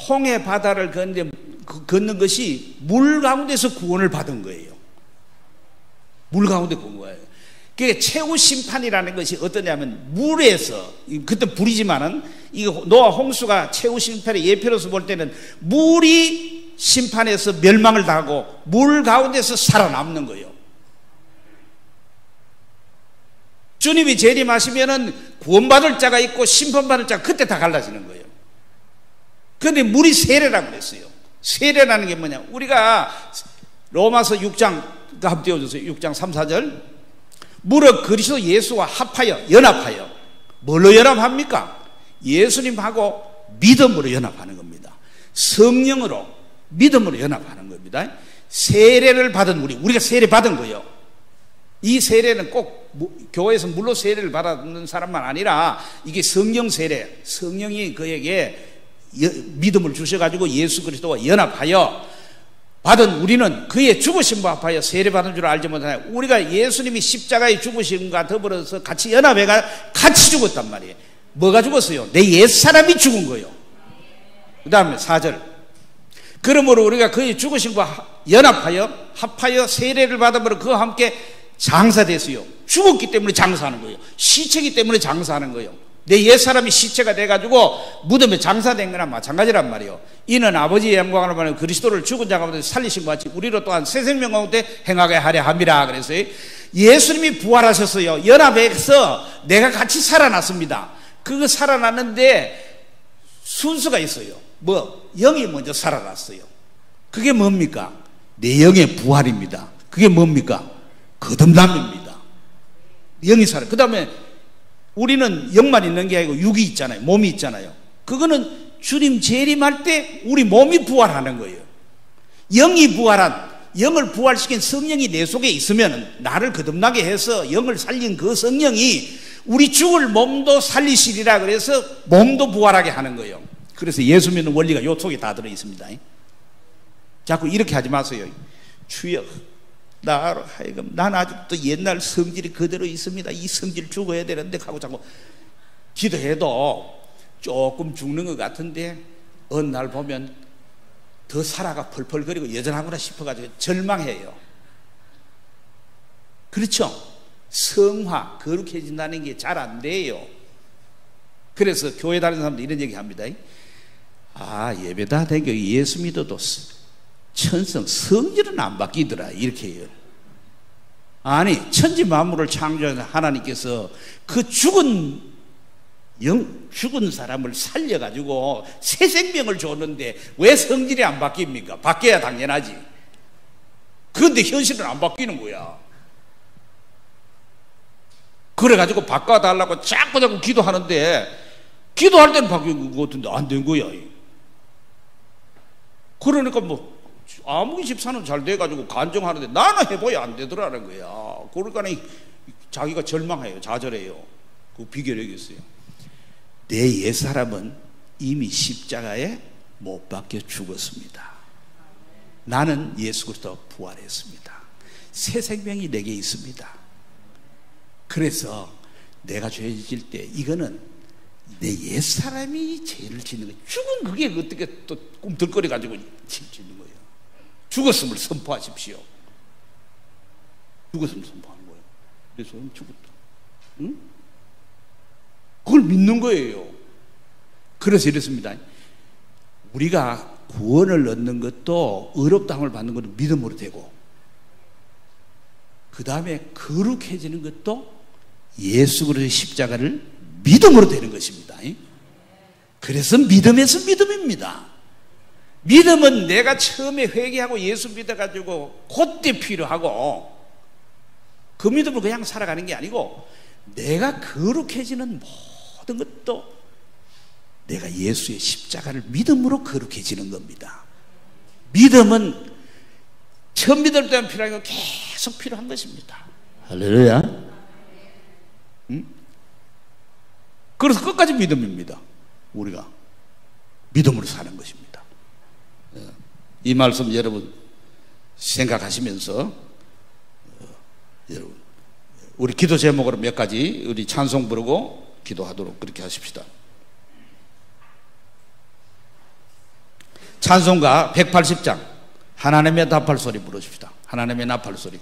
[SPEAKER 2] 홍해 바다를 건너는데 걷는 것이 물 가운데서 구원을 받은 거예요. 물 가운데 구원 거예요. 그게 최후 심판이라는 것이 어떠냐면, 물에서, 그때 불이지만은 이거 노아 홍수가 최후 심판의 예표로서 볼 때는 물이 심판에서 멸망을 당하고 물 가운데서 살아남는 거예요. 주님이 재림하시면은 구원받을 자가 있고 심판받을 자가 그때 다 갈라지는 거예요. 그런데 물이 세례라고 그랬어요. 세례라는 게 뭐냐, 우리가 로마서 6장 한번 띄워주세요. 6장 3, 4절. 무릇 그리스도 예수와 합하여, 연합하여, 뭘로 연합합니까? 예수님하고 믿음으로 연합하는 겁니다. 성령으로, 믿음으로 연합하는 겁니다. 세례를 받은 우리가 세례 받은 거예요. 이 세례는 꼭 교회에서 물로 세례를 받는 사람만 아니라 이게 성령 세례, 성령이 그에게 믿음을 주셔가지고 예수 그리스도와 연합하여 받은 우리는 그의 죽으심과 합하여 세례 받은 줄 알지 못하나요? 우리가 예수님이 십자가의 죽으심과 더불어서 같이 연합해가 같이 죽었단 말이에요. 뭐가 죽었어요? 내 옛사람이 죽은 거예요. 그 다음에 4절. 그러므로 우리가 그의 죽으심과 연합하여 합하여 세례를 받음으로 그와 함께 장사됐어요. 죽었기 때문에 장사하는 거예요. 시체이기 때문에 장사하는 거예요. 내 옛사람이 시체가 돼가지고 무덤에 장사된 거나 마찬가지란 말이에요. 이는 아버지의 영광을 받는 그리스도를 죽은 자 가운데 살리신 것 같이 우리로 또한 새 생명 가운데 행하게 하려 함이라 그랬어요. 예수님이 부활하셨어요. 연합해서 내가 같이 살아났습니다. 그거 살아났는데 순서가 있어요. 뭐? 영이 먼저 살아났어요. 그게 뭡니까? 내 영의 부활입니다. 그게 뭡니까? 거듭남입니다. 영이 살아. 그 다음에 우리는 영만 있는 게 아니고 육이 있잖아요. 몸이 있잖아요. 그거는 주님 재림할 때 우리 몸이 부활하는 거예요. 영이 부활한, 영을 부활시킨 성령이 내 속에 있으면 나를 거듭나게 해서 영을 살린 그 성령이 우리 죽을 몸도 살리시리라 그래서 몸도 부활하게 하는 거예요. 그래서 예수 믿는 원리가 요 속에 다 들어있습니다. 자꾸 이렇게 하지 마세요. 주여, 나로 하여금 난 아직도 옛날 성질이 그대로 있습니다. 이 성질 죽어야 되는데 하고 자꾸 기도해도 조금 죽는 것 같은데 어느 날 보면 더 살아가 펄펄거리고 여전하구나 싶어가지고 절망해요. 그렇죠? 성화, 거룩해진다는 게 잘 안 돼요. 그래서 교회 다니는 사람들 이런 얘기 합니다. 아, 예배 다 되고 예수 믿어도 천성 성질은 안 바뀌더라 이렇게 해요. 아니, 천지 만물을 창조한 하나님께서 그 죽은 사람을 살려가지고 새 생명을 줬는데 왜 성질이 안 바뀝니까? 바뀌어야 당연하지. 그런데 현실은 안 바뀌는 거야. 그래가지고 바꿔달라고 자꾸 기도하는데 기도할 때는 바뀌는 것 같은데 안 된 거야. 그러니까 뭐 아무리 집사는 잘 돼가지고 간증하는데 나는 해봐야 안 되더라는 거야. 그러니까 자기가 절망해요. 좌절해요. 그 비결이겠어요. 내 옛사람은 이미 십자가에 못 박혀 죽었습니다. 나는 예수 그리스도 부활했습니다. 새 생명이 내게 있습니다. 그래서 내가 죄 짓을 때 이거는 내 옛사람이 죄를 짓는 거예요. 죽은 그게 어떻게 또 꿈틀거려가지고 짓는 거예요. 죽었음을 선포하십시오. 죽었음을 선포하는 거예요. 그래서 죽었다. 응? 그걸 믿는 거예요. 그래서 이렇습니다. 우리가 구원을 얻는 것도 의롭다함을 받는 것도 믿음으로 되고 그 다음에 거룩해지는 것도 예수 그리스도의 십자가를 믿음으로 되는 것입니다. 그래서 믿음에서 믿음입니다. 믿음은 내가 처음에 회개하고 예수 믿어가지고 그때 필요하고 그 믿음을 그냥 살아가는 게 아니고 내가 거룩해지는 모든 것도 내가 예수의 십자가를 믿음으로 거룩해지는 겁니다. 믿음은 처음 믿을 때만 필요하고 계속 필요한 것입니다. 할렐루야. 응? 그래서 끝까지 믿음입니다. 우리가 믿음으로 사는 것입니다. 이 말씀 여러분 생각하시면서 여러분 우리 기도 제목으로 몇 가지 우리 찬송 부르고 기도하도록 그렇게 하십시다. 찬송가 180장 하나님의 나팔 소리 부르십시다. 하나님의 나팔 소리.